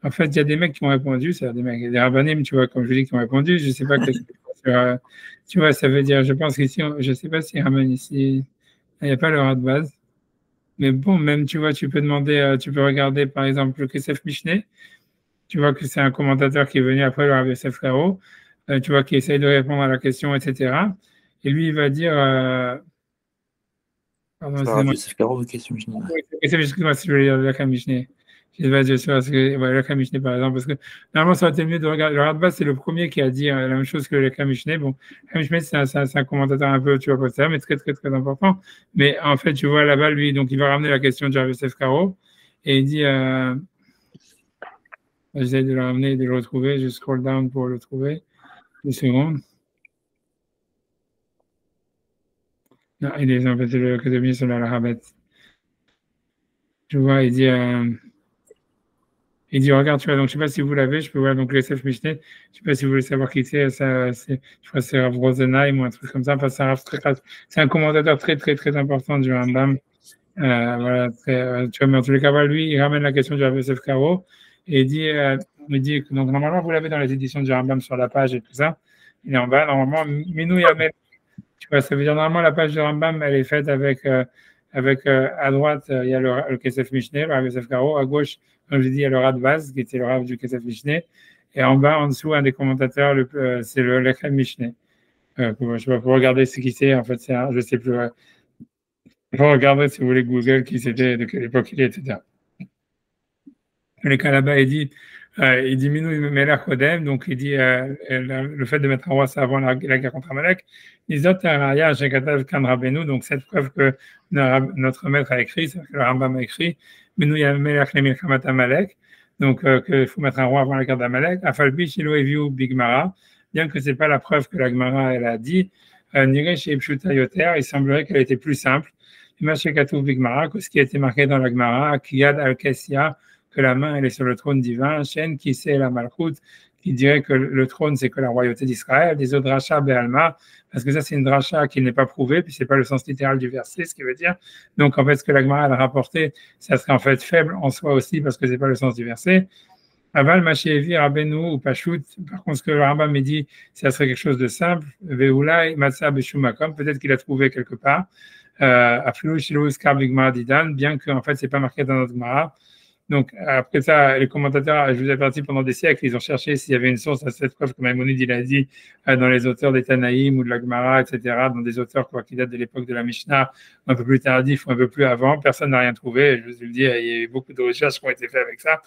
En fait, il y a des mecs qui ont répondu, c'est-à-dire des mecs, des rabbinim, tu vois, comme je vous dis, qui ont répondu. Je ne sais pas qu'est-ce que tu vois, ça veut dire, je pense qu'ici, je ne sais pas si ramène ici, il n'y a pas le rat de base. Mais bon, même, tu vois, tu peux demander, tu peux regarder, par exemple, le Kesef Mishneh. Tu vois que c'est un commentateur qui est venu après le Rav Yosef Karo, tu vois, qui essaye de répondre à la question, etc. Et lui, il va dire, pardon, Ça, excusez-moi, Joseph Caro, question générale. oui, excuse-moi si je voulais dire le Lakha Mishneh. Je vais dire sur ouais, le Lakha Mishneh, par exemple, parce que normalement, ça aurait été mieux de regarder. Le Radbaz, c'est le premier qui a dit la même chose que le Lakha Mishneh. Bon, le Lakha Mishneh, c'est un commentateur un peu, tu vois, pas ça, mais très, très, très important. Mais en fait, tu vois là-bas, lui, donc, il va ramener la question de Rav Yosef Karo et il dit, j'essaie de le ramener et de le retrouver. Je scroll down pour le trouver. 2 secondes. Non, il est en fait le Académie sur la Rabat. Je vois, il dit, regarde, tu vois, donc je sais pas si vous l'avez, je peux voir donc le SF Mishneh, je sais pas si vous voulez savoir qui c'est, ça, je crois que c'est Rav Rosenheim ou un truc comme ça, enfin, c'est un commentateur très, très, très important du Rambam. Voilà, tu vois, mais en tous les cas, voilà, lui, il ramène la question du Rav Yosef Karo et il dit que donc, normalement, vous l'avez dans les éditions du Rambam sur la page et tout ça. Il est en bas, normalement, Minou Yamel. Tu vois, ça veut dire normalement la page de Rambam, elle est faite avec à droite, il y a le Kesef Mishneh, le Rav Yosef Karo. À gauche, comme je dis, il y a le Rav Baz, qui était le Rav du Kesef Mishneh. Et en bas, en dessous, un des commentateurs, c'est le Lechem Mishneh. Je sais pas, pour regarder ce qui c'est, en fait, je sais plus. Il faut regarder si vous voulez Google qui c'était, de quelle époque il est, etc. Le cas là-bas, il dit Minou Melech Kodem, donc il dit le fait de mettre un roi, c'est avant la guerre contre Amalek. Il dit Zotaraya, Shekatav Kan Rabbeinu, donc cette preuve que notre maître a écrit, c'est que le Rambam a écrit, Minou Melech Lemilchamat Amalek, donc qu'il faut mettre un roi avant la guerre d'Amalek. Afalpi Shilo Eviu Bigmara, bien que ce n'est pas la preuve que la Gemara elle a dit, Nire Shepshuta Yoter, il semblerait qu'elle était plus simple. Mashekatu Bigmara, que ce qui a été marqué dans la Gemara, Kiyad Al-Kessia, que la main elle est sur le trône divin, Shen qui c'est la Malchut, qui dirait que le trône c'est que la royauté d'Israël, des autres drachas Be'alma, parce que ça c'est une dracha qui n'est pas prouvée, puis c'est pas le sens littéral du verset, ce qui veut dire. Donc en fait ce que la Gemara a rapporté, ça serait en fait faible en soi aussi parce que c'est pas le sens du verset. Aval Machievi Rabbeinu ou Pashut, par contre ce que le Rambam me dit, ça serait quelque chose de simple. Veulai Matzah Beshumakom, peut-être qu'il a trouvé quelque part. Aflou Shilou Skar Bigmara Didan, bien que en fait c'est pas marqué dans notre Gemara. Donc, après ça, les commentateurs, je vous ai averti pendant des siècles, ils ont cherché s'il y avait une source à cette preuve, comme Maïmonide, il a dit, dans les auteurs des Tanaïm ou de la Gemara, etc., dans des auteurs qui datent de l'époque de la Mishnah, un peu plus tardif ou un peu plus avant. Personne n'a rien trouvé. Je vous le dis, il y a eu beaucoup de recherches qui ont été faites avec ça.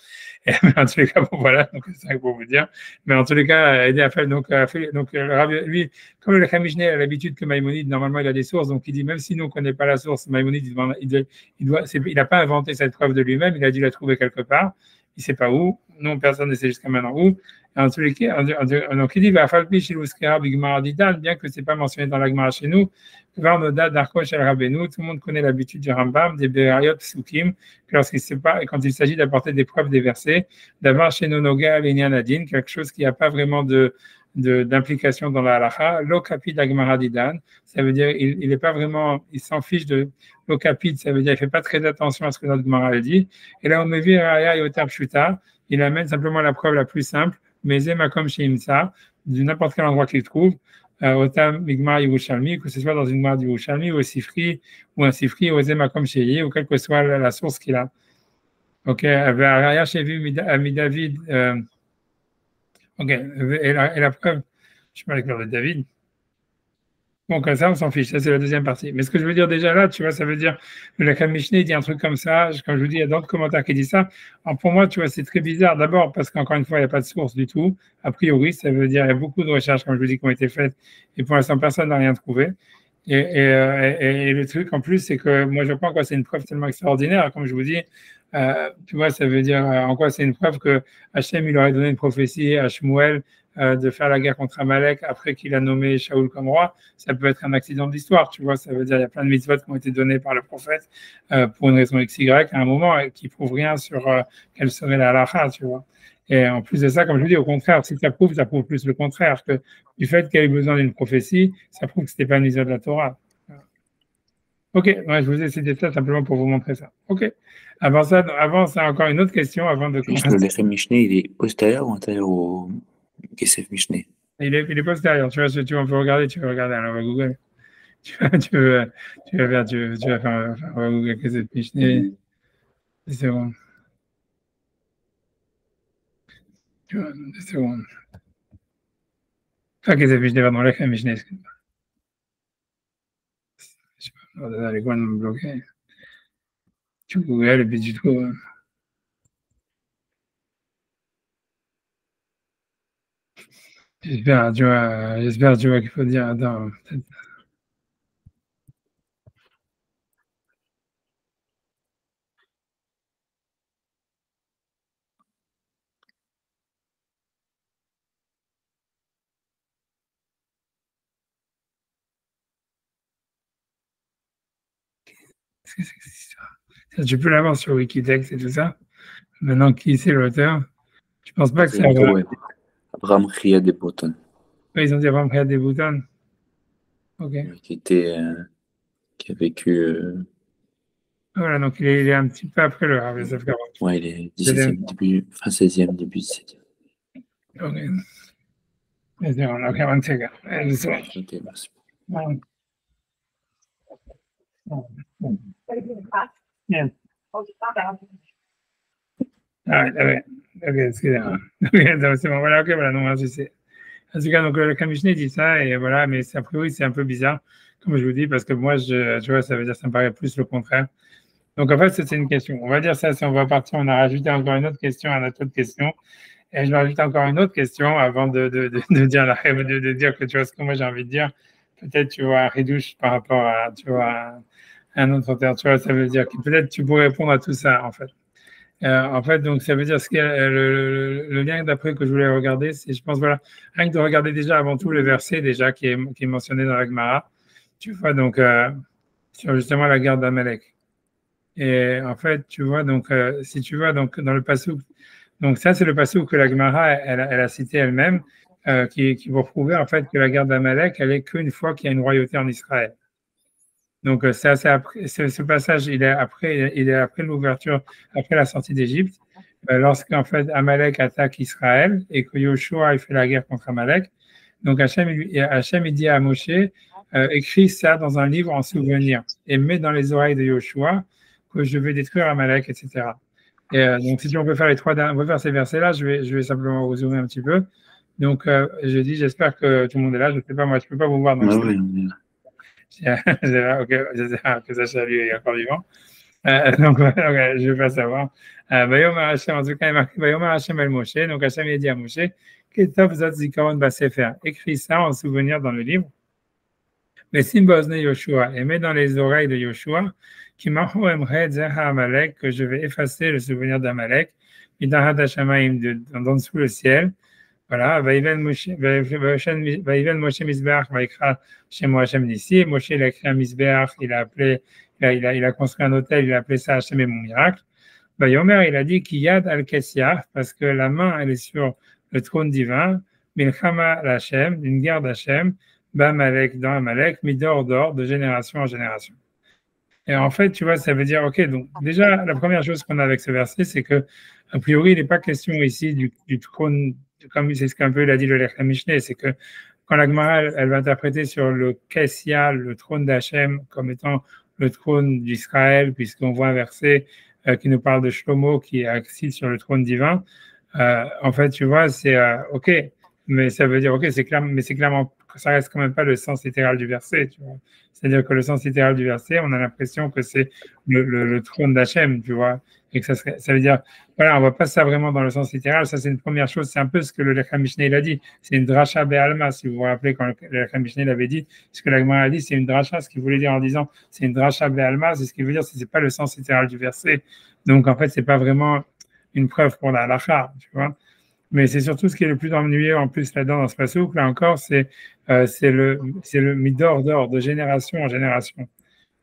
Et, en tous les cas, bon, voilà, donc c'est ça pour vous dire. Mais en tous les cas, aider à faire, donc, lui, comme le Khamishné a l'habitude que Maïmonide, normalement, il a des sources, donc il dit, même si nous, on ne connaît pas la source, Maïmonide, il n'a pas inventé cette preuve de lui-même, il a dû la trouver quelque part, il ne sait pas où, non, personne ne sait jusqu'à maintenant où. Et en tous les cas, donc il dit, bien que ce n'est pas mentionné dans la Gemara chez nous, tout le monde connaît l'habitude du Rambam, des Berayot Psukim, quand il s'agit d'apporter des preuves des versets, d'avoir chez Nonoga Lenyanadin, quelque chose qui n'a pas vraiment d'implication dans la halacha, l'okapid agmara didan, ça veut dire il est pas vraiment, il s'en fiche de l'okapid, ça veut dire il fait pas très attention à ce que notre gemara dit. Et là on me vit raya yoter pshuta, il amène simplement la preuve la plus simple, mais makom sheimsa, de n'importe quel endroit qu'il trouve, otam migmar Yerushalmi, que ce soit dans une gemara d'Yerushalmi ou un sifri, ou makom shei, ou quelle que soit la source qu'il a. Ok, raya shevi ami David. Ok, et la preuve, je ne sais pas l'éclair de David. Bon, comme ça, on s'en fiche, ça c'est la deuxième partie. Mais ce que je veux dire déjà là, tu vois, ça veut dire que la Mishneh dit un truc comme ça, comme je vous dis, il y a d'autres commentaires qui disent ça. Alors pour moi, tu vois, c'est très bizarre. D'abord, parce qu'encore une fois, il n'y a pas de source du tout. A priori, ça veut dire qu'il y a beaucoup de recherches, comme je vous dis, qui ont été faites, et pour l'instant, personne n'a rien trouvé. Et le truc en plus, c'est que moi, je crois que c'est une preuve tellement extraordinaire, comme je vous dis. Tu vois, ça veut dire en quoi c'est une preuve que Hachem, il aurait donné une prophétie à Shmuel de faire la guerre contre Amalek après qu'il a nommé Shaoul comme roi. Ça peut être un accident de l'histoire, tu vois. Ça veut dire il y a plein de mitzvot qui ont été donnés par le prophète pour une raison XY à un moment et qui ne prouvent rien sur quelle serait la halakha, tu vois. Et en plus de ça, comme je vous dis, au contraire, si ça prouve plus le contraire, que du fait qu'il y ait besoin d'une prophétie, ça prouve que ce n'était pas une mitzvah de la Torah. Ok, ouais, je vous ai cité ça simplement pour vous montrer ça. Ok. Avant ça, encore une autre question avant de Juste le commencer. Lechem Mishneh, il est postérieur ou antérieur au Kesef Mishneh? Il est postérieur. Tu vois, on peut regarder, tu veux regarder. Alors, on va Google. Tu vas faire on va Google que c'est Mishneh. 10 secondes. Tu vois, 10 secondes. Enfin, que c'est Mishneh, pardon, Lechem Mishneh, excuse-moi. Je sais pas, les coins me bloquer. Tu Google et puis tu trouves. J'espère, tu vois qu'il faut dire. Attends, peut-être. Qu'est-ce que c'est que cette histoire? Tu peux l'avoir sur Wikitext et tout ça. Maintenant, qui c'est l'auteur? Je pense pas que c'est Abraham. Ouais. Abraham Chia de Botton, Ils ont dit Abraham Khayat des Boutons. Ok. qui a vécu. Voilà, donc il est un petit peu après le Rav Yosef Karo. Ouais, il est Deuxième. 17e, fin 16e, début 17e. Ok. Ok, one second. Ok, merci. Yes. Ah, ouais. Ok, excusez-moi. Ok, c'est bon. Voilà, ok, voilà. Non, merci. En tout cas, donc, le Kamishné dit ça, et voilà, mais a priori, c'est un peu bizarre, comme je vous dis, parce que moi, tu vois, ça veut dire, ça me paraît plus le contraire. Donc, en fait, c'est une question. On va dire ça, si on va partir, on a rajouté encore une autre question à notre autre question. Et je vais rajouter encore une autre question avant de dire de dire que tu vois ce que moi j'ai envie de dire. Peut-être tu vois un redouche par rapport à tu vois un autre auteur. Tu vois, ça veut dire que peut-être tu pourrais répondre à tout ça en fait. En fait, donc ça veut dire le lien d'après que je voulais regarder, c'est je pense voilà rien que de regarder déjà avant tout le verset déjà qui est mentionné dans la Gemara. Tu vois donc sur justement la guerre d'Amalek. Et en fait, tu vois donc si tu vois donc dans le passage. Donc ça, c'est le passage que la Gemara, elle a cité elle-même, qui va prouver en fait que la guerre d'Amalek, elle est qu'une fois qu'il y a une royauté en Israël. Donc c'est après, ce passage, il est après l'ouverture, après la sortie d'Égypte, lorsqu'en fait Amalek attaque Israël et que Yoshua il fait la guerre contre Amalek. Donc Hachem il dit à Moshe, écris ça dans un livre en souvenir et mets dans les oreilles de Yoshua que je vais détruire Amalek, etc. Et donc, si on peut faire on peut faire ces versets-là, je vais simplement résumer un petit peu. Donc, je dis, j'espère que tout le monde est là. Je ne sais pas, moi, je ne peux pas vous voir. Donc, Ah ouais, ok, j'espère que Sacha, lui, est encore vivant. Donc, okay, je ne vais pas savoir. Vayomer Hashem, en tout cas, il est marqué Vayomer Hashem el Moshe. Donc, Hashem a dit à Moshe, Ketov Zot Zikaron Basefer. Écris ça en souvenir dans le livre. Mais Simbozne Yoshua, et mets dans les oreilles de Yoshua, qui m'aho emred zeha Amalek, que je vais effacer le souvenir d'Amalek, midahad hashamaim, d'en dessous le ciel. Voilà, Vaïven Moshe Misbeach, Vaikra Shem Hashem d'ici. Moshe, il a créé un Misbeach, il a construit un hôtel, il a appelé ça Hashem et mon miracle. Vayomer, il a dit Kiyad al-Kesiach, parce que la main, elle est sur le trône divin, Milchama l'Hashem, une guerre d'Hashem, Ba'amalek, dans Amalek, Midor d'or, de génération en génération. Et en fait, tu vois, ça veut dire, ok, donc déjà, la première chose qu'on a avec ce verset, c'est que, a priori, il n'est pas question ici du trône, comme c'est ce qu'un peu il a dit le Lechem Mishneh, c'est que quand la Gemara, elle va interpréter sur le Kessia, le trône d'Hachem, comme étant le trône d'Israël, puisqu'on voit un verset qui nous parle de Shlomo qui est assis sur le trône divin, en fait, tu vois, c'est ok, mais ça veut dire ok, c'est clair, mais c'est clairement, ça reste quand même pas le sens littéral du verset, tu vois. C'est-à-dire que le sens littéral du verset, on a l'impression que c'est le trône d'Hachem, tu vois, et que ça veut dire, voilà, on voit pas ça vraiment dans le sens littéral. Ça, c'est une première chose. C'est un peu ce que le Lechem Mishneh il a dit. C'est une dracha be'alma, si vous vous rappelez quand le Lechem Mishneh l'avait dit. Ce que la Gemara a dit, c'est une dracha. Ce qu'il voulait dire en disant, c'est une dracha be'alma, c'est ce qu'il veut dire, c'est pas le sens littéral du verset. Donc en fait, c'est pas vraiment une preuve pour la halakha, tu vois. Mais c'est surtout ce qui est le plus ennuyeux en plus là-dedans dans ce passouk, là encore, c'est le midor d'or, de génération en génération.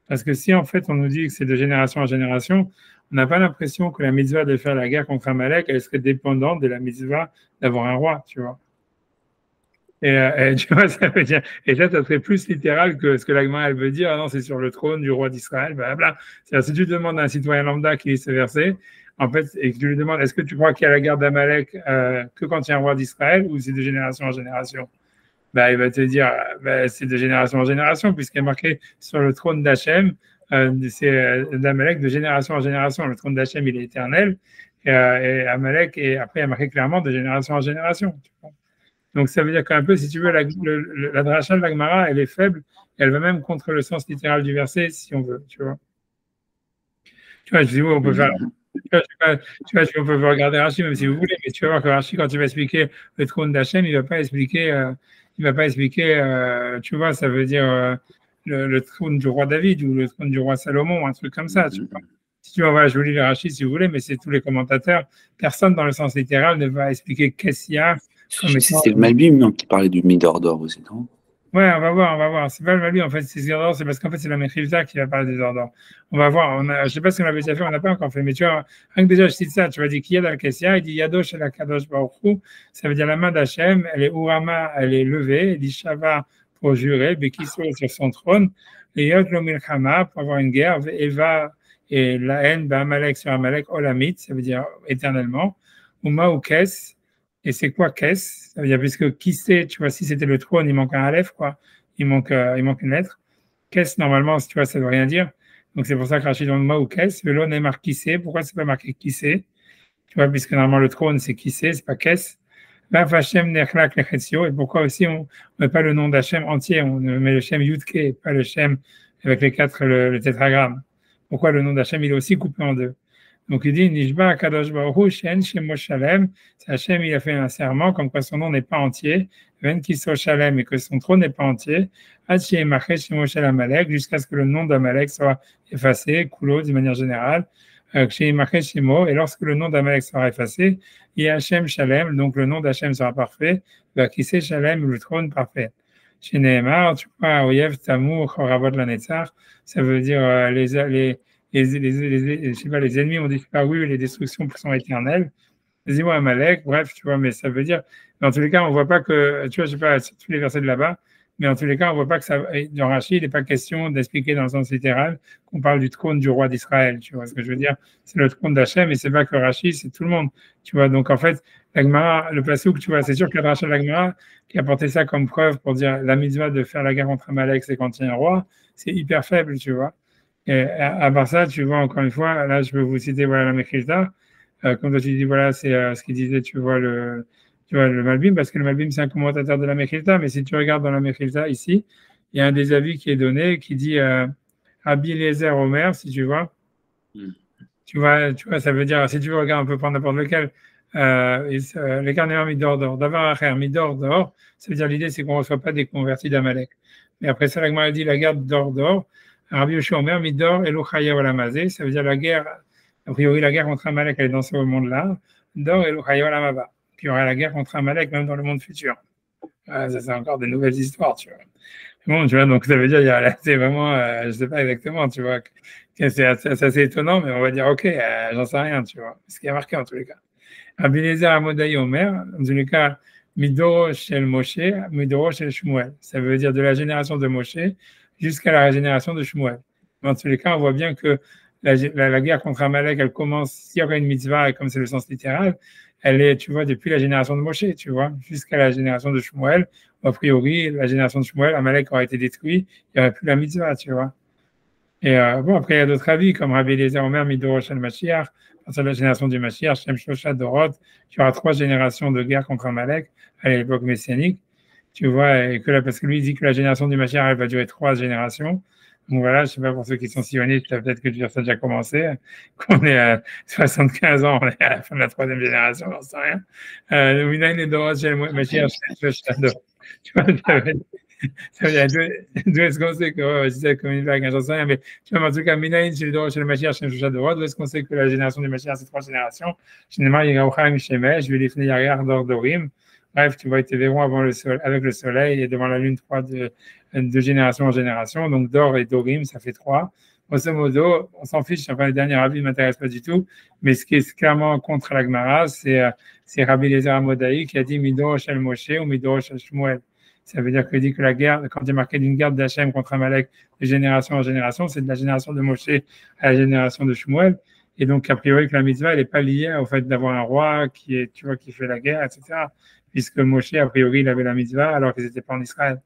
Parce que si en fait on nous dit que c'est de génération en génération, on n'a pas l'impression que la mitzvah de faire la guerre contre Amalek, elle serait dépendante de la mitzvah d'avoir un roi, tu vois. Et tu vois, ça veut dire, et ça serait plus littéral que ce que l'Agma, elle veut dire. Ah non, c'est sur le trône du roi d'Israël, blablabla. C'est-à-dire, si tu demandes à un citoyen lambda qui lit ce verset, en fait, et que tu lui demandes, est-ce que tu crois qu'il y a la guerre d'Amalek que quand il y a un roi d'Israël ou c'est de génération en génération? Bah, il va te dire, bah, c'est de génération en génération, puisqu'il est marqué sur le trône d'Hachem, c'est d'Amalek de génération en génération. Le trône d'Hachem, il est éternel, et Amalek, et après, il est marqué clairement de génération en génération. Donc, ça veut dire qu'un peu, si tu veux, la dracha de l'Agmara, elle est faible, elle va même contre le sens littéral du verset, si on veut, tu vois. Tu vois, je dis, oui, on peut faire. Tu vois, on peut regarder Rashi même si vous voulez, mais tu vas voir que Rashi, quand il va expliquer le trône d'Hachem, il ne va pas expliquer, tu vois, ça veut dire le trône du roi David ou le trône du roi Salomon, un truc comme ça. Tu vois. Si tu vois, voilà, je vous lis le Rashi si vous voulez, mais c'est tous les commentateurs. Personne dans le sens littéral ne va expliquer qu'est-ce qu'il y a comme étant. C'est le Malbim non, qui parlait du Midor d'or aussi, non? Ouais, on va voir, on va voir. C'est pas le Malbim, en fait, c'est parce qu'en fait, c'est la Mechilta qui va parler des ordres. On va voir. Je sais pas si on l'avait déjà fait, on n'a pas encore fait, mais tu vois, rien que déjà, je cite ça, tu vas dire qu'il y a dans le Kessia, il dit Yadosh el Kadosh Baruch Hu, ça veut dire la main d'Hachem, elle est Urama, elle est levée, il dit Shava pour jurer, Bekiso sur son trône, et Yot lo Milchama pour avoir une guerre, Eva et la haine, Amalek sur Amalek, Olamit, ça veut dire éternellement, Uma ou Kes. Et c'est quoi Kess? Ça veut dire, puisque qui sait, tu vois, si c'était le trône, il manque un aleph, quoi. Il manque une lettre. Kess, normalement, tu vois, ça ne veut rien dire. Donc, c'est pour ça que Rachid dans le mot ou Kess, le lot est marqué qui sait. Pourquoi c'est pas marqué qui sait? Tu vois, puisque normalement, le trône, c'est qui sait, c'est pas Kess. Là, Hashem nechlak lechetio. Et pourquoi aussi on ne met pas le nom d'Hachem entier? On met le Shem Yudke, pas le Shem avec les quatre, le tétragramme. Pourquoi le nom d'Hachem, il est aussi coupé en deux? Donc il dit Nishba Kadosh Baruch Hu Shen Shemo Shalem. Hachem il a fait un serment comme quoi son nom n'est pas entier, Ven Kiso Shalem et que son trône n'est pas entier. Hachi Emache Shemo Shalem Amalek jusqu'à ce que le nom d'Amalek soit effacé, Kulo d'une manière générale. Emache Shemo et lorsque le nom d'Amalek sera effacé, il y a Hachem Shalem donc le nom d'Hachem sera parfait. Vakise Shalem le trône parfait. Chez Nehemar, tu vois, Oyev Tamur Choravot Lanetzar, ça veut dire je sais pas, les ennemis ont disparu et les destructions sont éternelles. Dis-moi Amalek, bref, tu vois, mais ça veut dire, dans tous les cas, on voit pas que, tu vois, je sais pas, tous les versets de là-bas, mais en tous les cas, on voit pas que ça, dans Rachid, il n'est pas question d'expliquer dans le sens littéral qu'on parle du trône du roi d'Israël, tu vois ce que je veux dire? C'est le trône d'Hachem et c'est pas que Rachid, c'est tout le monde, tu vois. Donc, en fait, l'Agmara, le passouk, tu vois, c'est sûr que Rachid l'Agmara, qui a porté ça comme preuve pour dire la mitzvah de faire la guerre contre Amalek, c'est quand il y a un roi, c'est hyper faible, tu vois. Et à part ça, tu vois, encore une fois, là, je peux vous citer voilà, la Mechilta. Comme toi, tu dis, voilà, c'est ce qu'il disait, tu vois, le Malbim, parce que le Malbim, c'est un commentateur de la Mechilta, mais si tu regardes dans la Mechilta, ici, il y a un des avis qui est donné qui dit Rabbi Eliezer Omer, si tu vois. Tu vois, ça veut dire, si tu veux, regarde, on peut prendre n'importe lequel. Les carnivores midor, d'avoir à midor, ça veut dire l'idée, c'est qu'on ne reçoit pas des convertis d'Amalek. Mais après ça, la dit la guerre d'or. Rabbi Yoshua Omer, Midor, Elo Chaya Olamazé, ça veut dire la guerre, a priori la guerre contre Amalek, elle est dans ce monde-là. Dor, Elo Chaya Olamaba. Puis il y aura la guerre contre Amalek même dans le monde futur. Ça, c'est encore de nouvelles histoires, tu vois. Bon, tu vois, donc ça veut dire, c'est vraiment, je ne sais pas exactement, tu vois, c'est assez étonnant, mais on va dire, ok, j'en sais rien, tu vois, ce qui est marqué en tous les cas. Rabbi Eliezer Amodai Omer, dans tous les cas, Midoro Shel Moshe, Midoro Shel Shmuel. Ça veut dire de la génération de Moshe jusqu'à la génération de Shmuel. Dans tous les cas, on voit bien que la guerre contre Amalek, elle commence, s'il y aurait une mitzvah, et comme c'est le sens littéral, elle est, tu vois, depuis la génération de Moshe, tu vois, jusqu'à la génération de Shmuel. A priori, la génération de Shmuel, Amalek aurait été détruit, il n'y aurait plus la mitzvah, tu vois. Et bon, après, il y a d'autres avis, comme Rabbi Eliezer Omer, Midoro Shel Mashiach, à partir de la génération du Mashiach, Shem Shosha Dorot, tu auras 3 générations de guerre contre Amalek à l'époque messianique. Tu vois, et que là, parce que lui, il dit que la génération du Mashiach, elle va durer 3 générations. Donc voilà, je ne sais pas pour ceux qui sont sionistes, peut-être que ça a déjà commencé, qu'on est à 75 ans, on est à la fin de la 3e génération, j'en sais rien. Tu vois, ça veut dire, d'où est-ce qu'on sait que c'est comme une blague, j'en sais rien, mais tu vois, en tout cas, Minaïn, chez le Mashiach, chez le Dorot, d'où est-ce qu'on sait que la génération du Mashiach, c'est 3 générations? Généralement, il y a Ochaim Shemesh, je vais les finir arrière d'Ordorim. Bref, tu vois, ils te verront avant avec le soleil et devant la lune 3 de génération en génération. Donc, Dor et Dorim, ça fait 3. Grosso modo, on s'en fiche, enfin, les derniers avis ne m'intéressent pas du tout. Mais ce qui est clairement contre la Gemara, c'est Rabbi Eliezer Amodai qui a dit Midor Shel Moshe ou Midor Shel Shmuel. Ça veut dire qu'il dit que la guerre, quand il est marqué d'une guerre d'Hachem contre Amalek de génération en génération, c'est de la génération de Moshe à la génération de Shmuel. Et donc, a priori, que la mitzvah, elle n'est pas liée au fait d'avoir un roi qui est, tu vois, qui fait la guerre, etc. Puisque Moshe, a priori, il avait la mitzvah alors qu'ils n'étaient pas en Israël.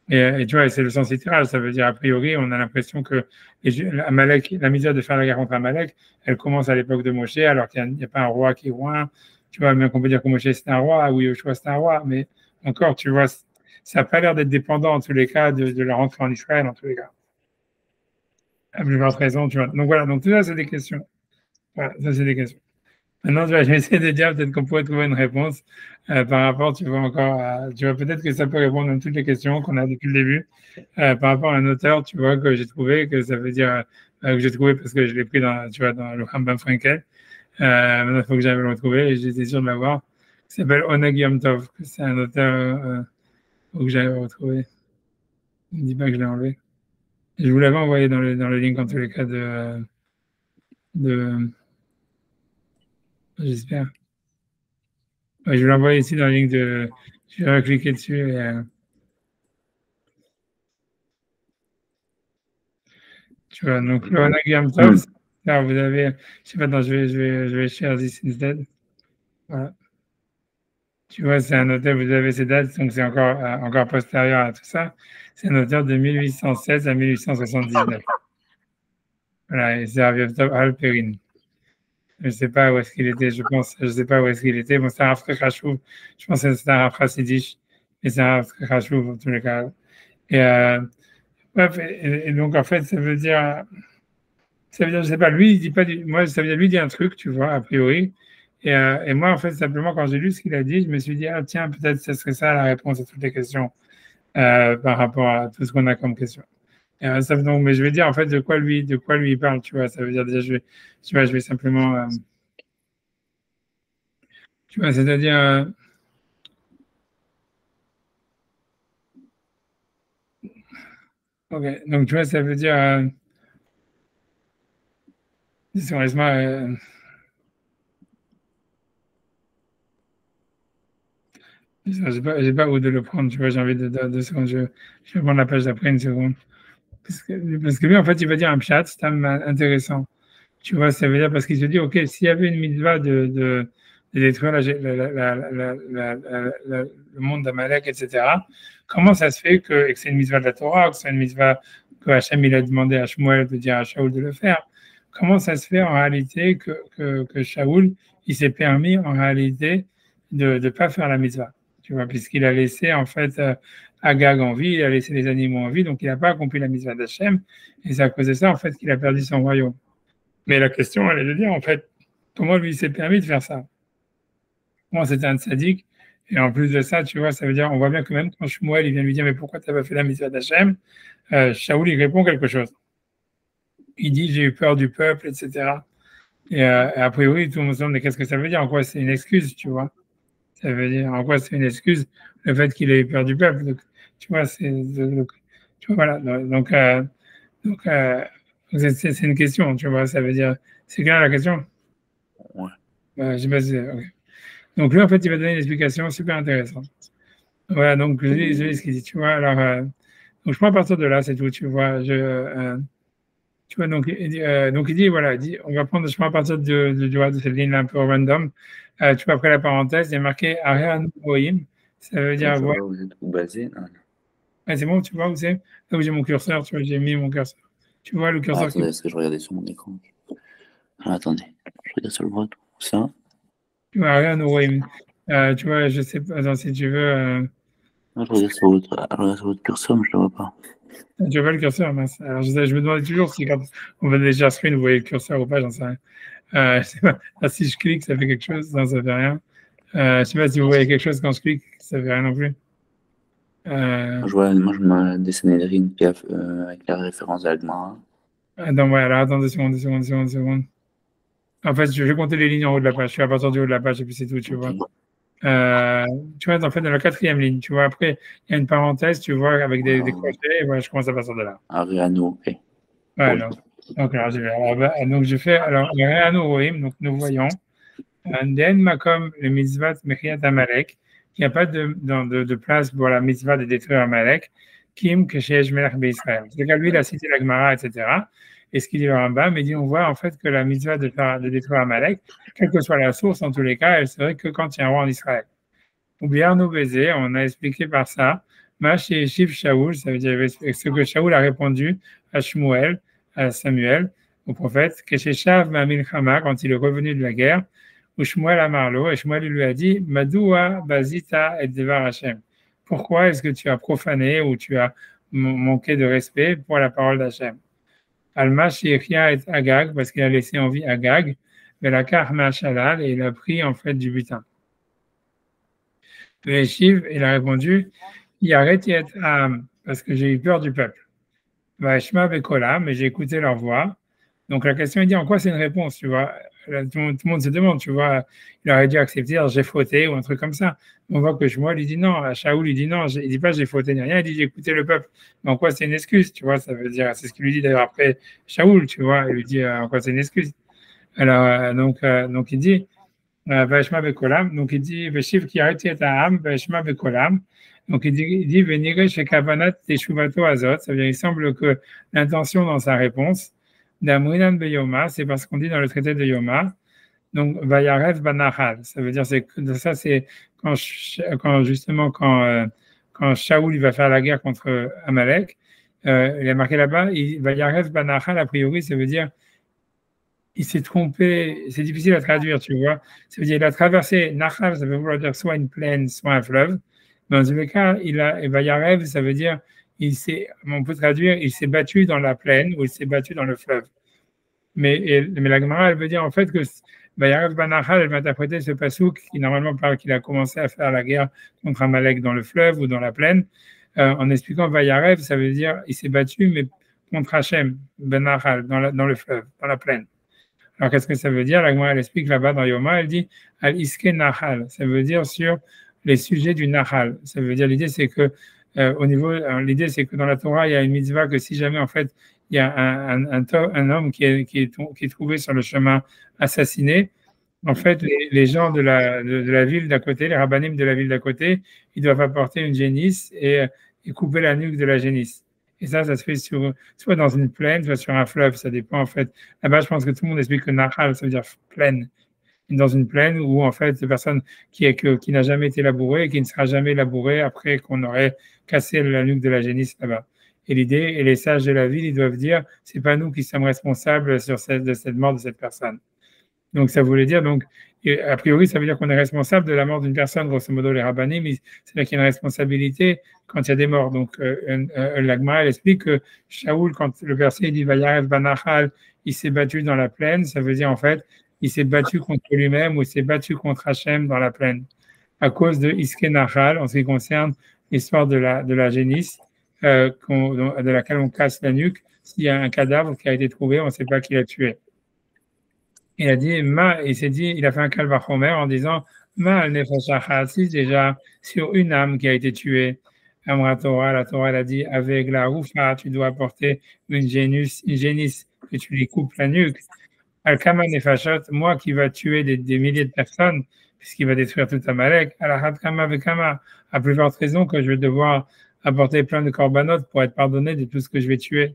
Et tu vois, c'est le sens littéral. Ça veut dire, a priori, on a l'impression que Amalek, la mitzvah de faire la guerre contre Amalek, elle commence à l'époque de Moshe, alors qu'il n'y a pas un roi qui est roi. Tu vois, bien qu'on peut dire que Moshe c'est un roi, ou Yoshua c'est un roi, mais encore, tu vois, ça n'a pas l'air d'être dépendant en tous les cas de la rentrée en Israël, en tous les cas. À plus forte raison, tu vois. Donc voilà, donc tout ça, c'est des questions. Voilà, ça, c'est des questions. Maintenant, je vais essayer de dire peut-être qu'on pourrait trouver une réponse par rapport, tu vois, encore à, tu vois, peut-être que ça peut répondre à toutes les questions qu'on a depuis le début. Par rapport à un auteur, tu vois, que j'ai trouvé, que ça veut dire, que j'ai trouvé parce que je l'ai pris dans, tu vois, dans le Rambam Frankel. Maintenant, il faut que j'aille le retrouver et j'étais sûr de l'avoir. Il s'appelle Oneg Yom Tov, que c'est un auteur, faut que j'aille le retrouver. Ne dis pas que je l'ai enlevé. Je vous l'avais envoyé dans le link en tous les cas de j'espère. Ouais, je vais l'envoyer ici dans le link de. Je vais cliquer dessus et. Tu vois, donc le Oneg Yom Tov, là vous avez. Je sais pas, attends, je vais share this instead. Voilà. Tu vois, c'est un auteur, vous avez ces dates, donc c'est encore postérieur à tout ça. C'est un auteur de 1816 à 1879. Voilà, et c'est Rav Yom Tov Halperin. Je ne sais pas où est-ce qu'il était, je sais pas où est-ce qu'il était. Bon, c'est un Rav très chachouv. Je pense que c'est un Rav chassidish, mais c'est un Rav très chachouv en tous les cas. Et, bref, et donc en fait, ça veut dire, je sais pas, lui, il dit pas moi, ça veut dire, lui, il dit un truc, tu vois, a priori. Et moi, en fait, simplement, quand j'ai lu ce qu'il a dit, je me suis dit, ah, tiens, peut-être ce serait ça la réponse à toutes les questions par rapport à tout ce qu'on a comme question. Donc, mais je vais dire, en fait, de quoi lui il parle, tu vois. Ça veut dire, déjà, je vais simplement, tu vois, c'est-à-dire, ok, donc, tu vois, ça veut dire, sérieusement, j'ai pas où de le prendre, tu vois, j'ai envie de 2 secondes, je vais prendre la page d'après une seconde. Parce que lui, en fait, il va dire un pshat, c'est intéressant. Tu vois, ça veut dire parce qu'il se dit, OK, s'il y avait une mitzvah de détruire le monde d'Amalek, etc., comment ça se fait que c'est une mitzvah de la Torah, que c'est une mitzvah que Hachem il a demandé à Shmuel de dire à Shaoul de le faire? Comment ça se fait en réalité que Shaoul, il s'est permis en réalité de ne pas faire la mitzvah? Tu vois, puisqu'il a laissé en fait Agag en vie, il a laissé les animaux en vie, donc il n'a pas accompli la mitzvah d'Hachem, et c'est à cause de ça en fait qu'il a perdu son royaume. Mais la question, elle est de dire, en fait, comment lui s'est permis de faire ça? Moi, c'était un sadique. Et en plus de ça, tu vois, ça veut dire, on voit bien que même quand Shmuel, il vient lui dire, mais pourquoi tu n'as pas fait la mitzvah d'Hachem? Shaoul, il répond quelque chose. Il dit, j'ai eu peur du peuple, etc. Et a priori, tout le monde se demande, mais qu'est-ce que ça veut dire? En quoi c'est une excuse, tu vois? Ça veut dire, en quoi c'est une excuse, le fait qu'il ait eu peur du peuple? Donc, tu vois, tu vois, voilà. Donc, c'est une question, tu vois, ça veut dire, c'est clair la question? Ouais. Je sais pas si ok. Donc lui, en fait, il va donner une explication super intéressante. Voilà, donc je lis ce qu'il dit, tu vois. Alors, donc je prends à partir de là, c'est tout, tu vois. Tu vois, donc il dit, voilà, on va prendre, je prends à partir de cette ligne-là un peu random. Tu vois, après la parenthèse, il y a marqué Ariane Bohim. Ça veut dire, vois où vous êtes basé. Ouais, c'est bon, tu vois où c'est? Là où j'ai mon curseur, tu vois, j'ai mis mon curseur. Tu vois le curseur attendez, est-ce que je regardais sur mon écran? Attendez, je regarde sur le droit, tout ça. Tu vois, Ariane Bohim. Tu vois, je sais pas, attends, si tu veux. Je regarde sur votre curseur, mais je ne le vois pas. Tu vois pas le curseur, mince. Alors, je me demandais toujours si quand on va déjà screen, vous voyez le curseur ou pas, j'en sais rien. Je sais pas. Ah, si je clique, ça fait quelque chose, non, ça fait rien. Je sais pas si vous voyez quelque chose quand je clique, ça fait rien non plus. Moi, je me dessiné le ring avec la référence d'Algmara. Attends, ouais, alors attends 2 secondes. En fait, je vais compter les lignes en haut de la page. Je suis à partir du haut de la page et puis c'est tout, tu vois. Tu vois, en fait, dans la 4e ligne, tu vois, après, il y a une parenthèse, tu vois, avec des crochets, et voilà, je commence à partir de là. Ariano, ok. Ouais, alors, donc, je fais, alors, Ariano Rohim, donc nous voyons, Den Makom, le Mitzvat Mechiat Amalek, qu'il n'y a pas de place pour la mitzvah de détruire Amalek, Kim Keshesh Melech Israël. C'est-à-dire lui, il a cité la Gemara, etc. Et ce qu'il dit le Rambam, il dit on voit en fait que la mitzvah de détruire Amalek, quelle que soit la source, en tous les cas, elle serait que quand il y a un roi en Israël. Ou bien nous baiser, on a expliqué par ça, Mash et Shiv Shaoul, ça veut dire ce que Shaoul a répondu à Shmuel, à Samuel, au prophète, Keshechav Ma'amil Chama, quand il est revenu de la guerre, où Shmuel a Marlo, et Shmuel lui a dit, Madoua Bazita et Devar Hashem. Pourquoi est-ce que tu as profané ou tu as manqué de respect pour la parole d'Hachem? Alma Shechia et Agag, parce qu'il a laissé en vie Agag, mais la Karma Shalal, et il a pris en fait du butin. Le Shiv, il a répondu, Yaret Yet Am, parce que j'ai eu peur du peuple. Vashma Bekola, mais j'ai écouté leur voix. Donc la question est dit en quoi c'est une réponse, tu vois. Là, tout le monde se demande, tu vois, il aurait dû accepter, j'ai fauté ou un truc comme ça. On voit que Shmuel, il dit non, Shaoul, il dit non, il dit pas j'ai fauté ni rien, il dit j'ai écouté le peuple. Mais en quoi c'est une excuse, tu vois, ça veut dire, c'est ce qu'il lui dit d'ailleurs après Shaoul, tu vois, il lui dit en quoi c'est une excuse. Alors, donc il dit, Vashma Bekolam, donc il dit, Veshiv qui arrête Am, Vashma Bekolam. Donc il dit, Venire chez Kavanat Teshuvato Azot, ça veut dire, il semble que l'intention dans sa réponse, d'Amrinan Beyoma, c'est parce qu'on dit dans le traité de Yoma, donc Vayarev Banahal, ça veut dire, ça c'est quand justement, quand Shaoul il va faire la guerre contre Amalek, il a marqué là-bas, Vayarev Banahal, a priori, ça veut dire, il s'est trompé, c'est difficile à traduire, tu vois. Ça veut dire, il a traversé Nahal, ça veut vouloir dire soit une plaine, soit un fleuve. Mais dans tous les cas, Vayarev, ça veut dire, on peut traduire, il s'est battu dans la plaine ou il s'est battu dans le fleuve. Mais la Gemara, elle veut dire en fait que Vayarev Banachal, elle va interpréter ce pasouk qui normalement parle qu'il a commencé à faire la guerre contre Amalek dans le fleuve ou dans la plaine, en expliquant Vayarev, ça veut dire il s'est battu, mais contre Hachem, Banachal, dans le fleuve, dans la plaine. Alors qu'est-ce que ça veut dire? La Gemara, elle explique là-bas dans Yoma, elle dit Al-Iske Nahal, ça veut dire sur les sujets du Nahal. Ça veut dire, l'idée c'est que l'idée c'est que dans la Torah, il y a une mitzvah que si jamais en fait il y a un homme qui est trouvé sur le chemin assassiné, en fait les gens de la ville d'à côté, les rabbanim de la ville d'à côté, ils doivent apporter une génisse et couper la nuque de la génisse. Et ça se fait soit dans une plaine, soit sur un fleuve, ça dépend en fait. Là-bas, je pense que tout le monde explique que Nahal, ça veut dire plaine. Dans une plaine où en fait cette personne qui n'a jamais été labourée et qui ne sera jamais labourée après qu'on aurait cassé la nuque de la génisse là-bas. Et l'idée, et les sages de la ville, ils doivent dire, c'est pas nous qui sommes responsables de cette mort de cette personne. Donc ça voulait dire, donc a priori, ça veut dire qu'on est responsable de la mort d'une personne, grosso modo les rabbanim, mais c'est là qu'il y a une responsabilité quand il y a des morts. Donc l'Agma, elle explique que Shaoul, quand le verset dit Vayarev Banachal, il s'est battu dans la plaine, ça veut dire en fait il s'est battu contre lui-même ou il s'est battu contre Hachem dans la plaine à cause de Iske Nahal en ce qui concerne l'histoire de la génisse de laquelle on casse la nuque. S'il y a un cadavre qui a été trouvé, on ne sait pas qui l'a tué. Il a dit, il a fait un kalvachomer en disant, Ma al-nefashachasi, déjà sur une âme qui a été tuée. Amra Torah, la Torah elle a dit, avec la roufa, tu dois apporter une génisse que tu lui coupes la nuque. Al-Kama Nefashot, moi qui va tuer des milliers de personnes, puisqu'il va détruire tout Amalek, Al-Had Kama Vekama, à plus forte raison que je vais devoir apporter plein de corbanotes pour être pardonné de tout ce que je vais tuer.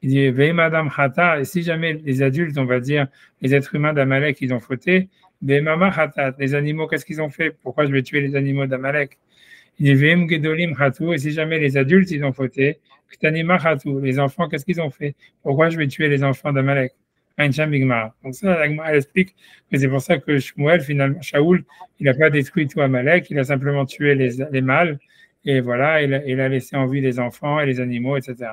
Il dit, Veim Adam Hata, et si jamais les adultes, on va dire, les êtres humains d'Amalek, ils ont fauté, Veimama Hata, les animaux, qu'est-ce qu'ils ont fait? Pourquoi je vais tuer les animaux d'Amalek? Il dit, Veim Gedolim Hatu, et si jamais les adultes, ils ont fauté, Ktanima Hatu, les enfants, qu'est-ce qu'ils ont fait? Pourquoi je vais tuer les enfants d'Amalek? Donc ça, elle explique que c'est pour ça que Shmuel, finalement, Shaoul, il n'a pas détruit tout Amalek, il a simplement tué les mâles, et voilà, il a laissé en vie les enfants et les animaux, etc.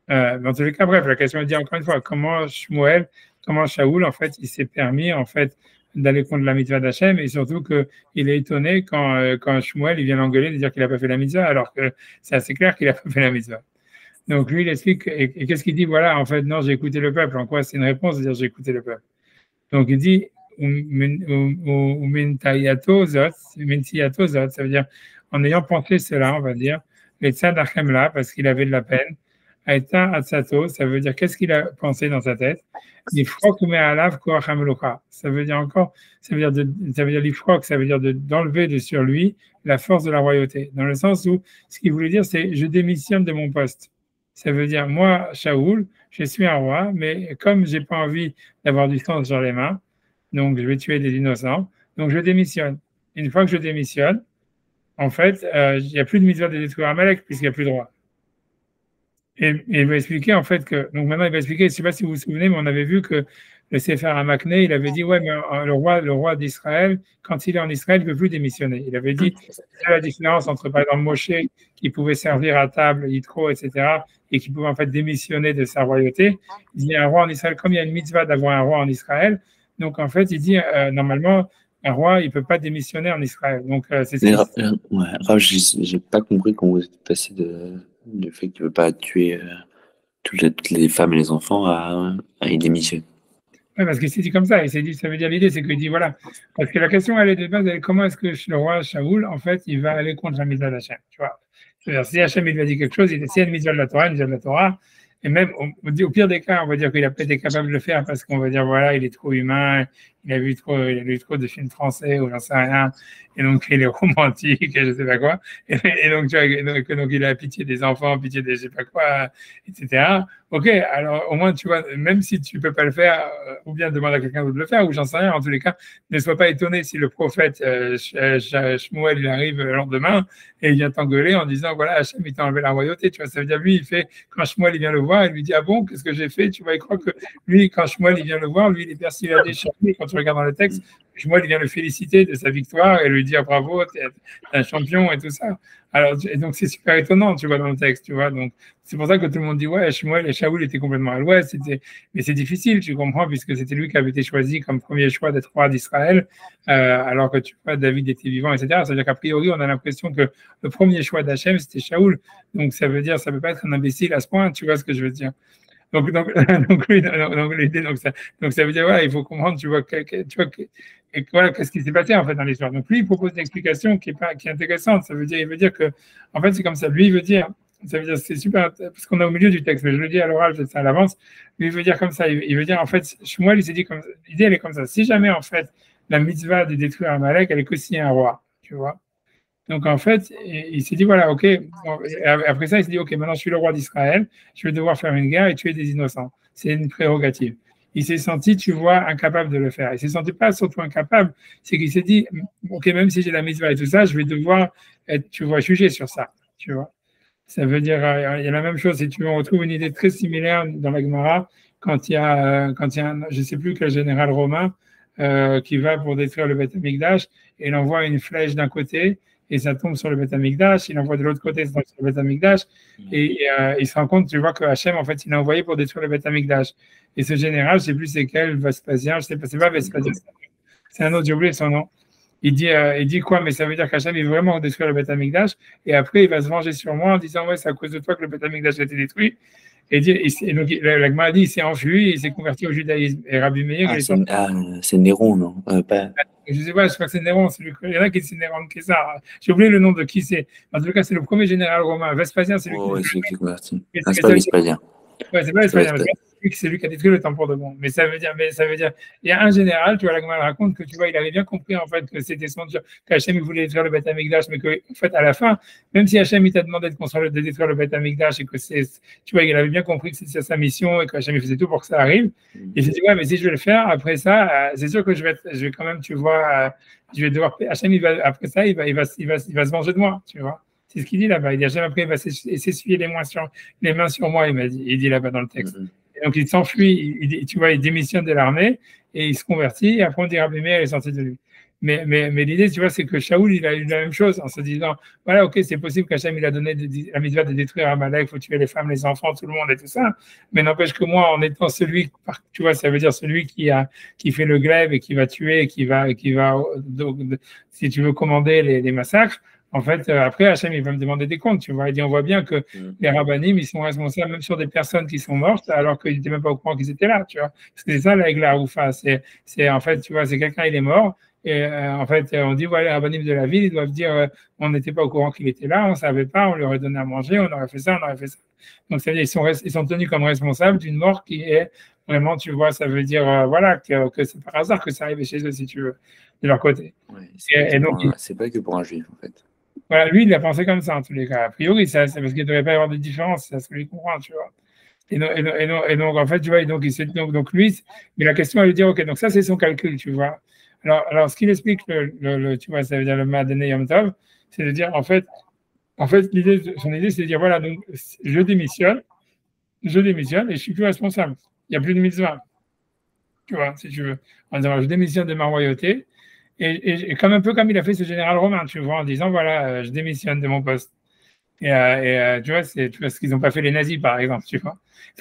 Dans tous les cas, bref, la question est dit encore une fois, comment Shaoul, en fait, il s'est permis, en fait, d'aller contre la mitzvah d'Hachem, et surtout qu'il est étonné quand Shmuel, il vient l'engueuler de dire qu'il n'a pas fait la mitzvah, alors que c'est assez clair qu'il n'a pas fait la mitzvah. Donc lui, il explique, et qu'est-ce qu'il dit? Voilà, en fait, non, j'ai écouté le peuple. En quoi c'est une réponse de dire j'ai écouté le peuple? Donc il dit, ça veut dire, en ayant pensé cela, on va dire, les tzadachem là, parce qu'il avait de la peine, Aïta Atsato, ça veut dire qu'est-ce qu'il a pensé dans sa tête. L'ifrok me'alav koach hamelucha. Ça veut dire encore, ça veut dire l'ifrok, ça veut dire d'enlever de sur lui la force de la royauté. Dans le sens où, ce qu'il voulait dire, c'est je démissionne de mon poste. Ça veut dire, moi, Shaoul, je suis un roi, mais comme j'ai pas envie d'avoir du sang sur les mains, donc je vais tuer des innocents, donc je démissionne. Une fois que je démissionne, en fait, il n'y a plus de mitzvah de détruire Amalek puisqu'il n'y a plus de roi. Et il va expliquer en fait que, donc maintenant il va expliquer, je ne sais pas si vous vous souvenez, mais on avait vu que le Sefer Hamakné, il avait dit, ouais, mais le roi d'Israël, quand il est en Israël, il ne peut plus démissionner. Il avait dit, c'est la différence entre, par exemple, Moshe, qui pouvait servir à table, Yitro, etc., et qui pouvait en fait démissionner de sa royauté. Il dit, un roi en Israël, comme il y a une mitzvah d'avoir un roi en Israël, donc en fait, il dit, normalement, un roi, il ne peut pas démissionner en Israël. Donc, c'est ça. Ouais, j'ai pas compris quand vous êtes passé du fait que tu ne veux pas tuer toutes les femmes et les enfants à y démissionner. Oui, parce qu'il s'est dit comme ça. Il s'est dit, ça veut dire l'idée, c'est qu'il dit, voilà. Parce que la question, elle est de base, comment est-ce que le roi Shaoul, en fait, il va aller contre la mitzvah d'Hachem, tu vois. C'est-à-dire, si Hachem, il lui a dit quelque chose, il dit, s'il y a une mitzvah de la Torah, une mitzvah de la Torah, et même, au pire des cas, on va dire qu'il a peut-être été capable de le faire parce qu'on va dire, voilà, il est trop humain, il a lu trop de films français ou j'en sais rien, et donc il est romantique et je sais pas quoi, et donc, tu vois, donc il a pitié des enfants, pitié des je sais pas quoi, etc. Ok, alors au moins, tu vois, même si tu peux pas le faire, ou bien demande à quelqu'un d'autre de le faire, ou j'en sais rien, en tous les cas, ne sois pas étonné si le prophète Shmuel, il arrive le lendemain et il vient t'engueuler en disant, voilà, Hachem, il t'a enlevé la royauté, tu vois, ça veut dire, lui, il fait, quand Shmuel, il vient le voir, il lui dit, ah bon, qu'est-ce que j'ai fait, tu vois, il croit que lui, quand Shmuel, il vient le voir, lui, il est persuadé, quand tu regardes dans le texte, Shmuel, il vient le féliciter de sa victoire et lui dire bravo, t'es un champion et tout ça. Alors, et donc, c'est super étonnant, tu vois, dans le texte, tu vois. Donc, c'est pour ça que tout le monde dit, ouais, Shmuel et Shaoul étaient complètement à l'ouest. Mais c'est difficile, tu comprends, puisque c'était lui qui avait été choisi comme premier choix d'être roi d'Israël, alors que tu vois, David était vivant, etc. C'est-à-dire qu'a priori, on a l'impression que le premier choix d'Hachem, c'était Shaoul. Donc, ça veut dire, ça ne peut pas être un imbécile à ce point, tu vois ce que je veux dire. Donc, l'idée, donc ça veut dire, voilà, il faut comprendre, tu vois, voilà, qu'est-ce qui s'est passé en fait dans l'histoire. Donc lui, il propose une explication qui est intéressante. Ça veut dire, il veut dire que, en fait, c'est comme ça. Lui, il veut dire, ça veut dire, c'est super, parce qu'on est au milieu du texte, mais je le dis à l'oral, je ça à l'avance. Lui, il veut dire comme ça. Il veut dire, en fait, Shmuel, il s'est dit comme, l'idée, elle est comme ça. Si jamais, en fait, la mitzvah de détruire Amalek, elle est que s'il y a un roi, tu vois. Donc, en fait, il s'est dit, voilà, OK. Bon, après ça, il s'est dit, OK, maintenant, je suis le roi d'Israël, je vais devoir faire une guerre et tuer des innocents. C'est une prérogative. Il s'est senti, tu vois, incapable de le faire. Il s'est senti pas surtout incapable, c'est qu'il s'est dit, OK, même si j'ai la mitzvah et tout ça, je vais devoir être, tu vois, jugé sur ça, tu vois. Ça veut dire, il y a la même chose, si tu veux, on retrouve une idée très similaire dans la Gemara, quand il y a je ne sais plus quel général romain, qui va pour détruire le Beth Amikdash, et il envoie une flèche d'un côté, et ça tombe sur le Beth Amikdash, il envoie de l'autre côté, ça tombe sur le Beth Amikdash, et il se rend compte, tu vois, que Hachem, en fait, il a envoyé pour détruire le Beth Amikdash. Et ce général, je ne sais plus c'est quel, Vespasien, je ne sais pas, c'est pas Vespasien, c'est un autre, j'ai oublié son nom. Il dit quoi? Mais ça veut dire qu'Hachem, il veut vraiment détruire le Beth Amikdash, et après, il va se venger sur moi en disant, ouais, c'est à cause de toi que le Beth Amikdash a été détruit. Et donc, la Gemara dit, il s'est enfui, il s'est converti au judaïsme. Et Rabbi Meir, c'est Néron, non? Pas... Je ne sais pas, je crois que c'est Néron. Il y en a qui c'est Néron Caesar. J'ai oublié le nom de qui c'est. En tout cas, c'est le premier général romain. Vespasien, c'est lui qui s'est converti. C'est pas Vespasien. Ouais, c'est pas Vespasien. C'est lui qui a détruit le temple de monde. Mais ça veut dire, il y a un général, tu vois, la Gemara raconte que, tu vois, il avait bien compris, en fait, que c'était son Dieu, qu'Hachem, il voulait détruire le Beth Amikdash, mais qu'en fait, à la fin, même si Hachem, il t'a demandé de détruire le Beth Amikdash et que tu vois, il avait bien compris que c'était sa mission et qu'Hachem, il faisait tout pour que ça arrive. Il s'est dit, ouais, mais si je vais le faire, après ça, c'est sûr que je vais quand même, tu vois, je vais devoir, Hachem, après ça, il va se venger de moi, tu vois. C'est ce qu'il dit là-bas. Il dit, Hachem, après, il va s'essuyer les mains sur moi, il dit là-bas dans le texte. Et donc, il s'enfuit, tu vois, il démissionne de l'armée et il se convertit. Et après, on dit Rabbi Meir est sorti de lui. Mais l'idée, tu vois, c'est que Shaoul, il a eu la même chose en se disant, voilà, OK, c'est possible qu'Hachem, il a donné la mitzvah de détruire Amalek, il faut tuer les femmes, les enfants, tout le monde et tout ça. Mais n'empêche que moi, en étant celui, tu vois, ça veut dire celui qui fait le glaive et qui va tuer, qui va donc, si tu veux, commander les massacres. En fait, après, Hachem, il va me demander des comptes, tu vois. Il dit, on voit bien que les rabbinim, ils sont responsables même sur des personnes qui sont mortes, alors qu'ils n'étaient même pas au courant qu'ils étaient là, tu vois. Parce que c'est ça, la Egla Oufa. C'est, en fait, tu vois, c'est quelqu'un, il est mort, Et en fait, on dit, voilà, les rabbinim de la ville, ils doivent dire, on n'était pas au courant qu'il était là, on ne savait pas, on lui aurait donné à manger, on aurait fait ça, on aurait fait ça. Donc, c'est-à-dire, ils sont tenus comme responsables d'une mort qui est vraiment, tu vois, ça veut dire, voilà, que c'est par hasard que ça arrive chez eux, si tu veux, de leur côté. Ouais, Donc, c'est pas que pour un juif, en fait. voilà, lui, il a pensé comme ça, en tous les cas. A priori, c'est parce qu'il ne devrait pas y avoir de différence, c'est ce que lui comprend, tu vois. Et donc, en fait, tu vois, donc lui, mais la question, elle lui dit, OK, donc ça, c'est son calcul, tu vois. Alors ce qu'il explique, tu vois, ça veut dire le Ma'adaneh Yom Tov, c'est de dire, en fait, son idée, c'est de dire, voilà, donc, je démissionne, et je suis plus responsable. Il n'y a plus de mitzvah, tu vois, si tu veux. En disant, je démissionne de ma royauté, et comme un peu comme il a fait ce général romain, tu vois, en disant, voilà, je démissionne de mon poste. Tu vois, tu vois ce qu'ils n'ont pas fait les nazis, par exemple, tu vois.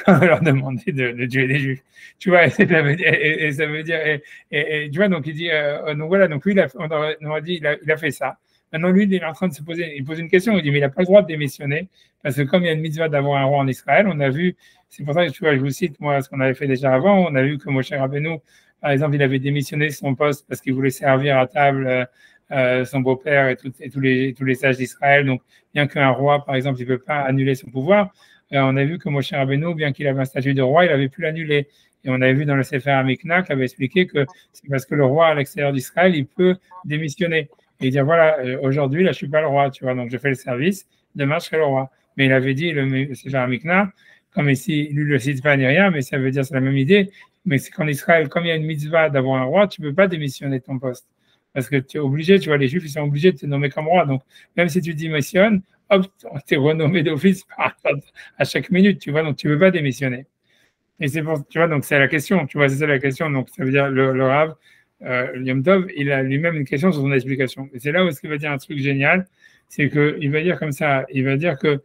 On leur demander de tuer des juifs. Tu vois, et ça veut dire, tu vois, donc il dit, donc voilà, donc lui, on aurait dit, il a fait ça. Maintenant, lui, il est en train de se poser, il pose une question, il dit, mais il n'a pas le droit de démissionner, parce que comme il y a une mitzvah d'avoir un roi en Israël, on a vu, c'est pour ça que tu vois, je vous cite, moi, ce qu'on avait fait déjà avant, on a vu que Moshe Rabbeinu, par exemple, il avait démissionné de son poste parce qu'il voulait servir à table son beau-père et tous les sages d'Israël. Donc, bien qu'un roi, par exemple, il ne peut pas annuler son pouvoir, on a vu que Moshe Rabbeinu, bien qu'il avait un statut de roi, il avait pu l'annuler. Et on avait vu dans le Sefer Amikna qui avait expliqué que c'est parce que le roi à l'extérieur d'Israël, il peut démissionner et dire voilà, aujourd'hui, là, je suis pas le roi, tu vois, donc je fais le service, demain, je serai le roi. Mais il avait dit, le Sefer Amikna, comme ici, lui, le cite pas ni rien, mais ça veut dire c'est la même idée, mais c'est qu'en Israël, comme il y a une mitzvah d'avoir un roi, tu peux pas démissionner de ton poste. Parce que tu es obligé, tu vois, les Juifs, ils sont obligés de te nommer comme roi. Donc, même si tu démissionnes, hop, tu es renommé d'office à chaque minute, tu vois, donc tu ne peux pas démissionner. Et c'est pour, tu vois, donc c'est la question, tu vois, c'est ça la question. Donc, ça veut dire le Rav, Yom Tov, il a lui-même une question sur son explication. Et c'est là où il va dire un truc génial, c'est qu'il va dire comme ça, il va dire que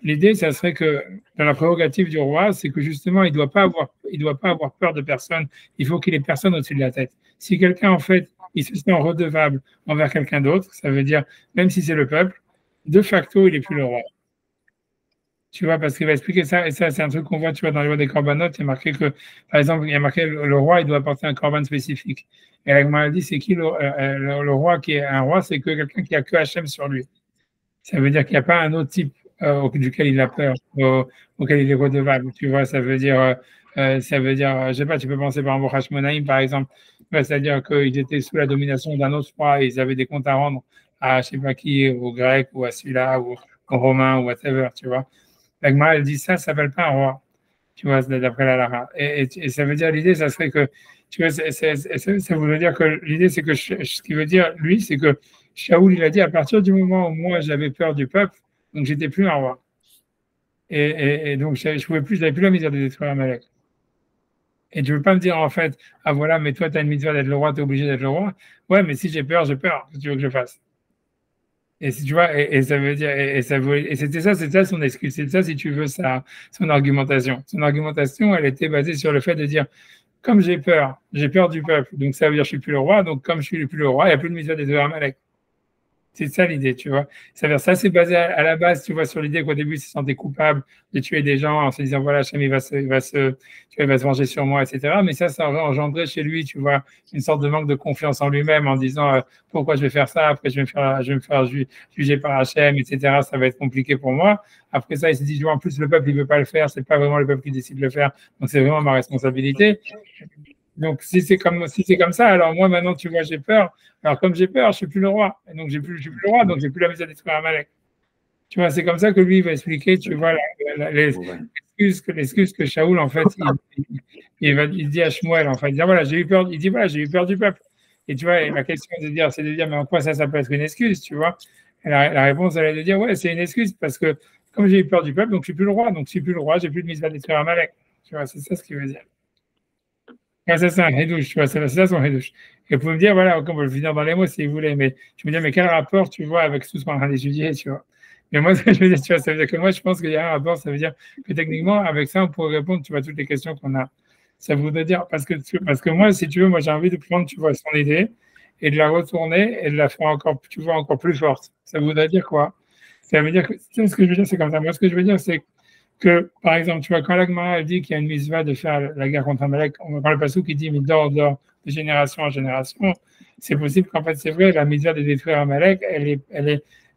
l'idée, ça serait que dans la prérogative du roi, c'est que justement, il doit pas avoir peur de personne. Il faut qu'il ait personne au-dessus de la tête. Si quelqu'un, en fait, il se sent redevable envers quelqu'un d'autre, ça veut dire, même si c'est le peuple, de facto, il n'est plus le roi. Tu vois, parce qu'il va expliquer ça, et ça, c'est un truc qu'on voit, tu vois, dans les lois des corbanotes, il y a marqué que, par exemple, il y a marqué le roi, il doit apporter un corban spécifique. Et la Gemara dit, c'est qui le roi qui est un roi, c'est que quelqu'un qui a que Hachem sur lui. Ça veut dire qu'il n'y a pas un autre type duquel il a peur, auquel il est redevable. Tu vois, je sais pas, tu peux penser par exemple au Hashmonaïm, par exemple. C'est-à-dire qu'ils étaient sous la domination d'un autre roi et ils avaient des comptes à rendre à je sais pas qui, aux Grecs ou à celui-là, ou aux Romains ou whatever, tu vois. La Gemara, elle dit ça s'appelle pas un roi, tu vois, d'après la Lara. Et ça veut dire, l'idée, ça serait que, tu vois, ça voudrait dire que l'idée, c'est que ce qui veut dire, lui, c'est que Shaoul, il a dit, à partir du moment où moi, j'avais peur du peuple, donc j'étais plus un roi. Et donc, j'avais plus la misère de détruire Amalek. Et tu ne veux pas me dire, en fait, ah voilà, mais toi, tu as une misère d'être le roi, tu es obligé d'être le roi. Ouais, mais si j'ai peur, j'ai peur. Qu'est-ce que tu veux que je fasse? Et si tu vois, et ça veut dire, et c'était ça son excuse, c'est ça, si tu veux, son argumentation. Son argumentation, elle était basée sur le fait de dire, comme j'ai peur du peuple, donc ça veut dire que je suis plus le roi, donc comme je suis plus le roi, il n'y a plus de misère des deux Amalek. C'est ça l'idée, tu vois. Ça, c'est basé à la base, tu vois, sur l'idée qu'au début, il se sentait coupable de tuer des gens en se disant, voilà, Hachem, il va se venger sur moi, etc. Mais ça aurait engendré chez lui, tu vois, une sorte de manque de confiance en lui-même en disant, pourquoi je vais faire ça, après je vais me faire juger par Hachem, etc. Ça va être compliqué pour moi. Après ça, il s'est dit, en plus, le peuple, il veut pas le faire, c'est pas vraiment le peuple qui décide de le faire, donc c'est vraiment ma responsabilité. Donc, si c'est comme ça, alors moi, maintenant, tu vois, j'ai peur. Alors, comme j'ai peur, je suis plus le roi. Et donc, je suis plus le roi, donc j'ai plus la misère détruire Amalek. Tu vois, c'est comme ça que lui, il va expliquer, tu vois, l'excuse que Shaoul, en fait, il dit à Shmuel, en fait, il dit, voilà, j'ai eu peur, il dit, voilà, j'ai eu peur du peuple. Et tu vois, et la question, c'est de dire, mais en quoi ça peut être une excuse, tu vois? Et la réponse, elle est de dire, ouais, c'est une excuse, parce que comme j'ai eu peur du peuple, donc je suis plus le roi, donc je suis plus le roi, j'ai plus de misère détruire Amalek. Tu vois, c'est ça ce qu'il veut dire. Ouais, ça, c'est un hedouche, tu vois, c'est ça son hedouche. Et vous pouvez me dire, voilà, on peut le finir dans les mots si vous voulez, mais je me dis, mais quel rapport, tu vois, avec tout ce qu'on est en train d'étudier, tu vois. Mais moi, ce que je veux dire, tu vois, ça veut dire que moi, je pense qu'il y a un rapport, ça veut dire que techniquement, avec ça, on pourrait répondre, tu vois, toutes les questions qu'on a. Ça voudrait dire, parce que moi, si tu veux, moi, j'ai envie de prendre, tu vois, son idée et de la retourner et de la faire encore, tu vois, encore plus forte. Ça voudrait dire quoi? Ça veut dire que, tu sais, ce que je veux dire, c'est comme ça. Moi, ce que je veux dire, c'est que, par exemple, tu vois, quand l'Agmara dit qu'il y a une mitzvah de faire la guerre contre Amalek, on va parler pas qui dit, mais d'or, de génération en génération, c'est possible qu'en fait, c'est vrai, la misère de détruire Amalek, elle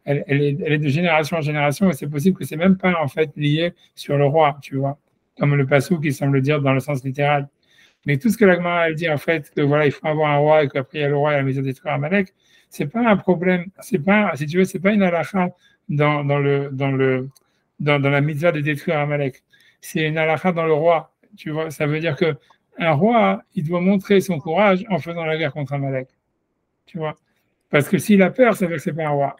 est de génération en génération, et c'est possible que c'est même pas en fait lié sur le roi, tu vois, comme le passou qui semble dire dans le sens littéral. Mais tout ce que la Gemara elle dit en fait, que voilà, il faut avoir un roi et qu'après il y a le roi et la misère de détruire Amalek, c'est pas un problème, c'est pas, si tu veux, c'est pas une halakha dans la mitzvah de détruire Amalek. C'est une halakha dans le roi, tu vois. Ça veut dire que un roi, il doit montrer son courage en faisant la guerre contre Amalek, tu vois. Parce que s'il a peur, ça veut dire que c'est pas un roi.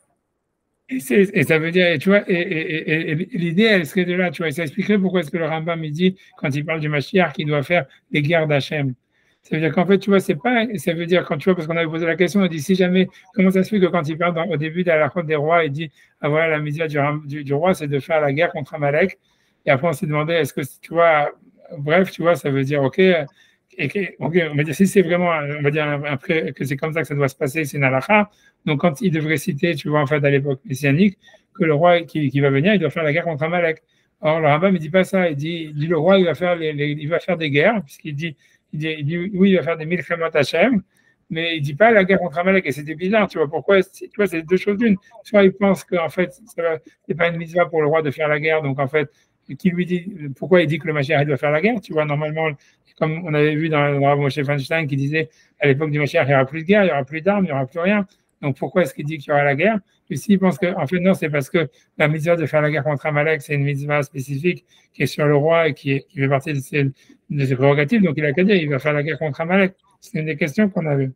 Et ça veut dire, tu vois, et l'idée, elle serait de là, tu vois, et ça expliquerait pourquoi est-ce que le Rambam, il dit, quand il parle du Mashiach, qu'il doit faire les guerres d'Hachem. Ça veut dire qu'en fait, tu vois, c'est pas, ça veut dire, quand tu vois, parce qu'on avait posé la question, on dit, si jamais, comment ça se fait que quand il parle au début de la Côte des rois, il dit, ah voilà, la misère du roi, c'est de faire la guerre contre Amalek. Et après, on s'est demandé, est-ce que, tu vois, bref, tu vois, ça veut dire, OK, on va dire, si c'est vraiment, on va dire après que c'est comme ça que ça doit se passer, c'est une halakha. Donc, quand il devrait citer, tu vois, en fait, à l'époque messianique, que le roi qui va venir, il doit faire la guerre contre Amalek. Or, le rabbin ne dit pas ça. Il dit le roi, il va faire, il va faire des guerres, puisqu'il dit, oui, il va faire des milchamot Hachem, mais il ne dit pas la guerre contre Amalek. Et c'était bizarre, tu vois. Pourquoi? Tu vois, c'est deux choses d'une. Soit il pense qu'en fait, ce n'est pas une mitzvah pour le roi de faire la guerre, donc en fait, qui lui dit, pourquoi il dit que le Mashiach doit faire la guerre? Tu vois, normalement, comme on avait vu dans Rav Moshe Feinstein qui disait à l'époque du Mashiach, il n'y aura plus de guerre, il n'y aura plus d'armes, il n'y aura plus rien. Donc pourquoi est-ce qu'il dit qu'il y aura la guerre? Ici, il pense qu'en fait, non, c'est parce que la mitzvah de faire la guerre contre Amalek, c'est une mitzvah spécifique qui est sur le roi et qui fait partie de ses prérogatives. Donc il a qu'à dire, il va faire la guerre contre Amalek. C'est une des questions qu'on avait.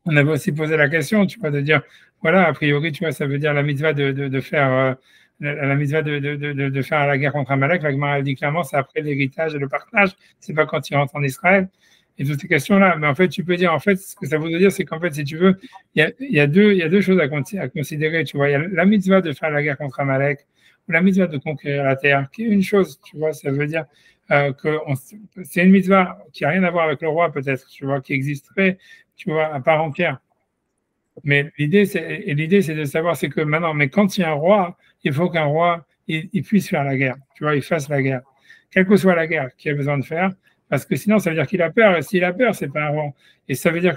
On avait aussi posé la question, tu vois, de dire, voilà, a priori, tu vois, ça veut dire la mitzvah de faire. La mitzvah de faire la guerre contre Amalek, la Gemara dit clairement, c'est après l'héritage et le partage, c'est pas quand il rentre en Israël. Et toutes ces questions-là, mais en fait, tu peux dire, en fait, ce que ça veut dire, c'est qu'en fait, si tu veux, il y a deux choses à considérer, tu vois. Il y a la mitzvah de faire la guerre contre Amalek, ou la mitzvah de conquérir la terre, qui est une chose, tu vois, ça veut dire que c'est une mitzvah qui n'a rien à voir avec le roi, peut-être, tu vois, qui existerait, tu vois, à part entière. Mais l'idée, c'est de savoir, c'est que maintenant, mais quand il y a un roi, il faut qu'un roi, il puisse faire la guerre, tu vois, il fasse la guerre. Quelle que soit la guerre qu'il a besoin de faire, parce que sinon, ça veut dire qu'il a peur, et s'il a peur, c'est pas un roi. Et ça veut dire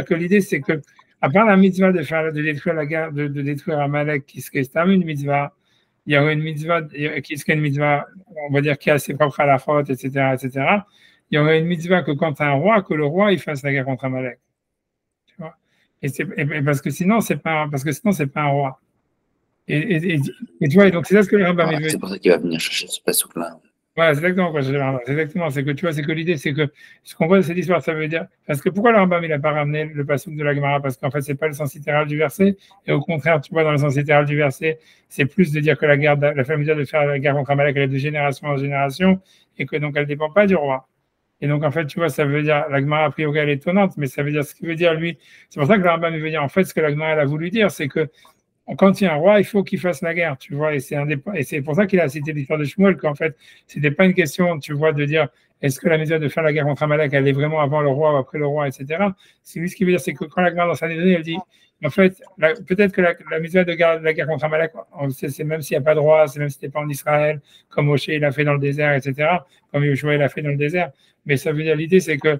que l'idée, c'est que, à part la mitzvah de détruire la guerre, de détruire Amalek, qui serait une mitzvah, il y aurait une mitzvah, qui serait une mitzvah, on va dire, qui a ses propres halachot, etc., etc. Il y aurait une mitzvah que quand tu as un roi, que le roi, il fasse la guerre contre Amalek. Tu vois. Parce que sinon, c'est pas un roi. Et tu vois, et donc c'est ça ce que le Rambam veut. C'est pour ça qu'il va venir chercher ce passouk-là. Voilà, c'est exactement quoi. C'est exactement. C'est que tu vois, c'est que l'idée, c'est que ce qu'on voit de cette histoire, ça veut dire. Parce que pourquoi le Rambam il n'a pas ramené le passouk de la Gemara? Parce qu'en fait, c'est pas le sens littéral du verset. Et au contraire, tu vois, dans le sens littéral du verset, c'est plus de dire que la famille de faire la guerre contre Amalek, elle est de génération en génération, et que donc elle ne dépend pas du roi. Et donc, en fait, tu vois, ça veut dire, la Gemara, a priori, elle est étonnante, mais ça veut dire ce qu'il veut dire, lui. C'est pour ça que le Rambam veut dire, en fait, ce que la Gemara, elle a voulu dire, c'est que quand il y a un roi, il faut qu'il fasse la guerre, tu vois, et c'est pour ça qu'il a cité l'histoire de Shmuel, qu'en fait, c'était pas une question, tu vois, de dire, est-ce que la misère de faire la guerre contre Amalek, elle est vraiment avant le roi ou après le roi, etc. C'est lui ce qui veut dire, c'est que quand la Gemara, dans sa données, elle dit, en fait, peut-être que la misère de la guerre contre Amalek, c'est même s'il n'y a pas de roi, c'est même si tu n'es pas en Israël, comme Moshe, il a fait dans le désert, etc., comme Yoshua, il a fait dans le désert. Mais ça veut dire, l'idée, c'est que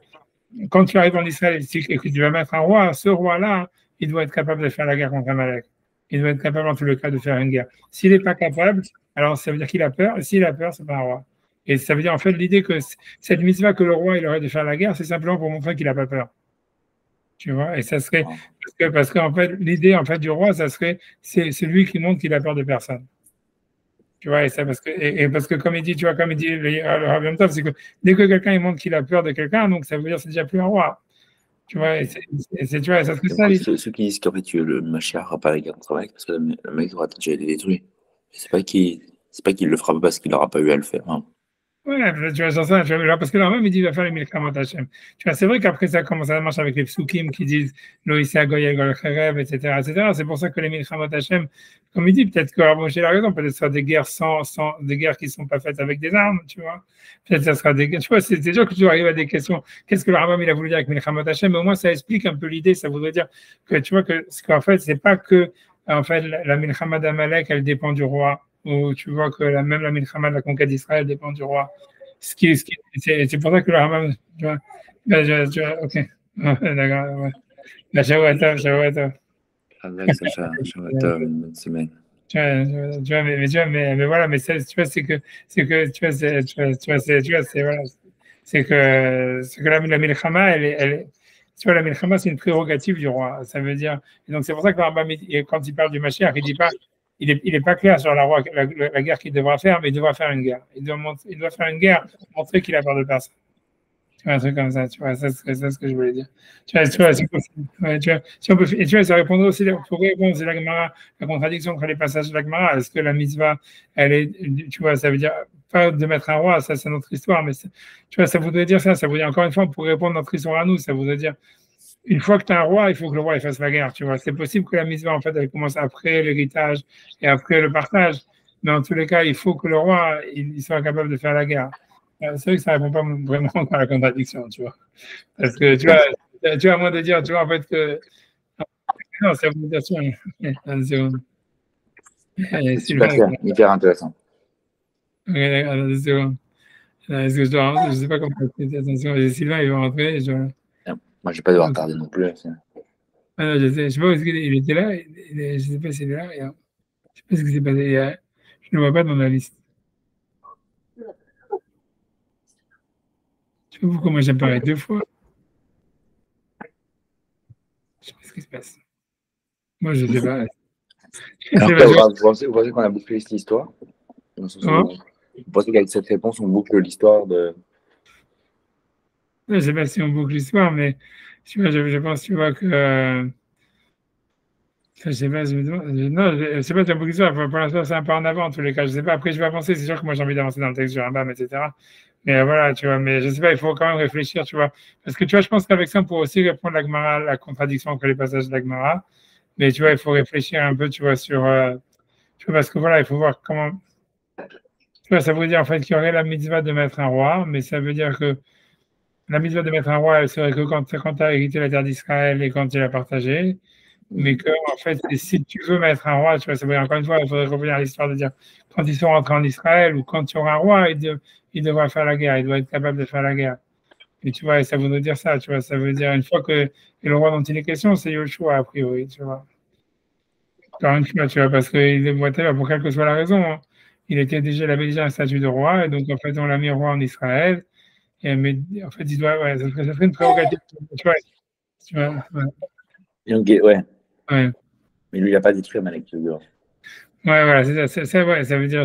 quand tu arrives en Israël et que tu vas mettre un roi, ce roi-là, il doit être capable de faire la guerre contre Amalek. Il doit être capable, en tout le cas, de faire une guerre. S'il n'est pas capable, alors ça veut dire qu'il a peur. Et s'il a peur, c'est pas un roi. Et ça veut dire, en fait, l'idée que cette mitzvah que le roi, il aurait de faire la guerre, c'est simplement pour montrer qu'il n'a pas peur. Tu vois, et ça serait, parce qu'en fait, l'idée, en fait, du roi, ça serait, c'est lui qui montre qu'il a peur de personne. Tu vois, et ça, parce que comme il dit, tu vois, comme il dit le Rav Yom Tov, c'est que dès que quelqu'un, il montre qu'il a peur de quelqu'un, donc ça veut dire que c'est déjà plus un roi. Tu vois, tu vois, ça serait ça. Ceux qui disent qu'en fait, le Mashiach n'aura pas la guerre contre Amalek parce que le mec aura déjà été détruit. C'est pas qu'il le fera pas parce qu'il n'aura pas eu à le faire. Hein. Ouais, tu vois, ça, parce que là même, il dit, il va faire les Milchamot Hachem. Tu vois, c'est vrai qu'après, ça commence à marcher avec les psukim qui disent, Loïsa Goyel Gol Cherev, etc., etc. C'est pour ça que les Milchamot Hachem, comme il dit, peut-être que Moshe a raison, peut-être que ce sera des guerres des guerres qui ne sont pas faites avec des armes, tu vois. Peut-être que ça sera des guerres, tu vois, c'est déjà que tu arrives à des questions. Qu'est-ce que le Rambam, il a voulu dire avec Milchamot Hachem? Mais au moins, ça explique un peu l'idée. Ça voudrait dire que, tu vois, qu'en fait, c'est pas que, en fait, la Milchama d'Amalek, elle dépend du roi. Où tu vois que même la Milchama de la conquête d'Israël dépend du roi. C'est pour ça que le Rambam, tu vois, ok, d'accord, ouais. La Shavuot. Avec Sacha, Shavuot, une bonne semaine. Tu vois, mais voilà, mais tu vois, tu vois, voilà, c'est que la milchama, tu vois, la milchama, c'est une prérogative du roi. Ça veut dire, et donc c'est pour ça que le Rambam, quand il parle du Mashiach, il dit pas, il est pas clair sur la guerre qu'il devra faire, mais il devra faire une guerre. Il doit faire une guerre pour montrer qu'il a peur de personne. Tu vois, un truc comme ça, tu vois, c'est ça ce que je voulais dire. Tu vois, ouais, tu vois, si on peut, et tu vois, ça répondrait aussi, pourquoi répondre, c'est la Gemara, la contradiction entre les passages de la Gemara. Est-ce que la mitzvah, elle est, tu vois, ça veut dire pas de mettre un roi, ça c'est notre histoire, mais tu vois, ça voudrait dire ça, ça voudrait dire, encore une fois, pour répondre à notre histoire à nous, ça voudrait dire, une fois que tu as un roi, il faut que le roi il fasse la guerre, tu vois. C'est possible que la mitzvah, en fait, elle commence après l'héritage et après le partage, mais en tous les cas, il faut que le roi, il soit capable de faire la guerre. C'est vrai que ça répond pas vraiment à la contradiction, tu vois. Parce que, tu vois, à moins de dire, tu vois, en fait, que. Non, c'est une question. Une seconde. C'est super clair, hyper intéressant. Ok, d'accord, une seconde. Est-ce que je dois rentrer? Je sais pas comment. Attention, Sylvain, il va rentrer. Moi, je vais pas devoir tarder non plus. Ah non, je sais pas où est-ce qu'il était là. Je sais pas s'il est là. Je sais pas ce qui s'est passé. Je ne le vois pas dans la liste. Je sais pas pourquoi moi j'apparais 2 fois. Je sais pas ce qui se passe. Moi, je sais pas. Alors, vous pensez qu'on a bouclé l'histoire? Vous pensez qu'avec cette réponse, on boucle l'histoire de. Je ne sais pas si on boucle l'histoire, mais tu vois, je pense, tu vois, que. Je sais pas, non, je sais pas si on boucle l'histoire. Pour l'instant, c'est un peu en avant, en tous les cas. Je sais pas. Après, je vais avancer. C'est sûr que moi, j'ai envie d'avancer dans le texte du Rambam, etc. Mais voilà, tu vois, mais je sais pas, il faut quand même réfléchir, tu vois. Parce que tu vois, je pense qu'avec ça, on pourrait aussi répondre à la Gemara, la contradiction entre les passages de la Gemara. Mais tu vois, il faut réfléchir un peu, tu vois, sur. Tu vois, parce que voilà, il faut voir comment. Tu vois, ça veut dire en fait qu'il y aurait la mitzvah de mettre un roi, mais ça veut dire que la mitzvah de mettre un roi, c'est vrai que quand tu as hérité la terre d'Israël et quand tu l'as partagée, mais que, en fait, si tu veux mettre un roi, tu vois, ça veut dire, encore une fois, il faudrait revenir à l'histoire de dire, quand ils sont rentrés en Israël ou quand tu auras un roi, il devra faire la guerre, il doit être capable de faire la guerre. Et tu vois, ça voudrait dire ça, tu vois, ça veut dire, une fois que, et le roi dont il est question, c'est Yoshua, a priori, tu vois. Encore une fois, tu vois, parce qu'il est whatever, pour quelle que soit la raison, hein, il avait déjà un statut de roi, et donc, en fait, on l'a mis roi en Israël, mais en fait, il doit, ouais, ça serait une prérogative, tu vois, Ouais. ouais. Mais lui, il n'a pas détruit Amalek. Ouais, voilà, c'est ça, ouais, ça veut dire,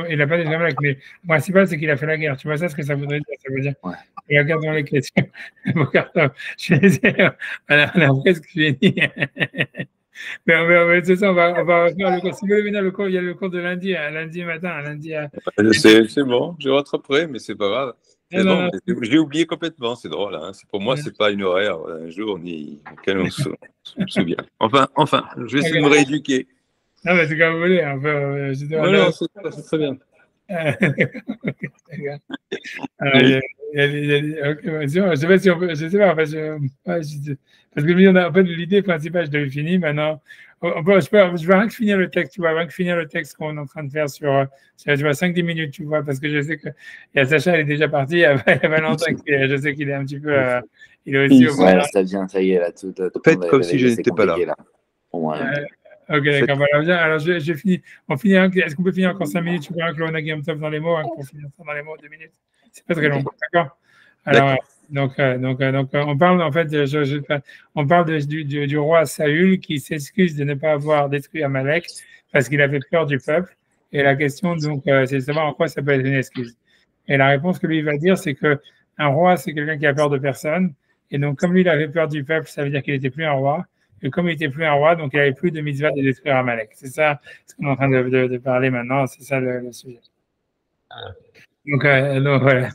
il n'a pas des Amalek, mais le principal, c'est qu'il a fait la guerre. Tu vois, ça, ce que ça voudrait dire, ça veut dire, Ouais. regarde dans les questions. On a presque fini. Mais c'est ça, on va faire le cours. Si vous voulez venir le cours, il y a le cours de lundi, lundi matin, lundi à. C'est bon, je rattraperai, mais c'est pas grave. C'est Non, bon, j'ai oublié complètement, c'est drôle. Hein. Pour moi, c'est pas une horaire, un jour auquel on se souvient. Enfin, je vais essayer de me rééduquer. Non, mais c'est comme vous voulez. Non, c'est très bien. Alors, ok, je sais pas si on peut, je sais pas, en fait, parce que lui, en fait, l'idée principale, je l'avais fini, maintenant, je vais rien que finir le texte, tu vois, rien que finir le texte qu'on est en train de faire tu vois, 5-10 minutes, tu vois, parce que je sais que, Sacha, elle est déjà partie, il y a Valentin, je sais qu'il est un petit peu, il est aussi au Ouais, ça vient, ça y est, là, tout. Faites comme si je n'étais pas là. Ok, d'accord, voilà, bien. Alors, j'ai fini. Est-ce qu'on peut finir encore 5 minutes? Tu vois, que l'on a Game Top dans les mots, pour finir ça dans les mots, 2 minutes. C'est pas très long, d'accord? Alors, on parle, en fait, on parle du roi Saül qui s'excuse de ne pas avoir détruit Amalek parce qu'il avait peur du peuple. Et la question, donc, c'est de savoir en quoi ça peut être une excuse. Et la réponse que lui va dire, c'est que un roi, c'est quelqu'un qui a peur de personne. Et donc, comme lui, il avait peur du peuple, ça veut dire qu'il n'était plus un roi. Et comme il n'était plus un roi, donc il n'y avait plus de mitzvah de détruire Amalek. C'est ça ce qu'on est en train de parler maintenant, c'est ça le sujet. Donc voilà.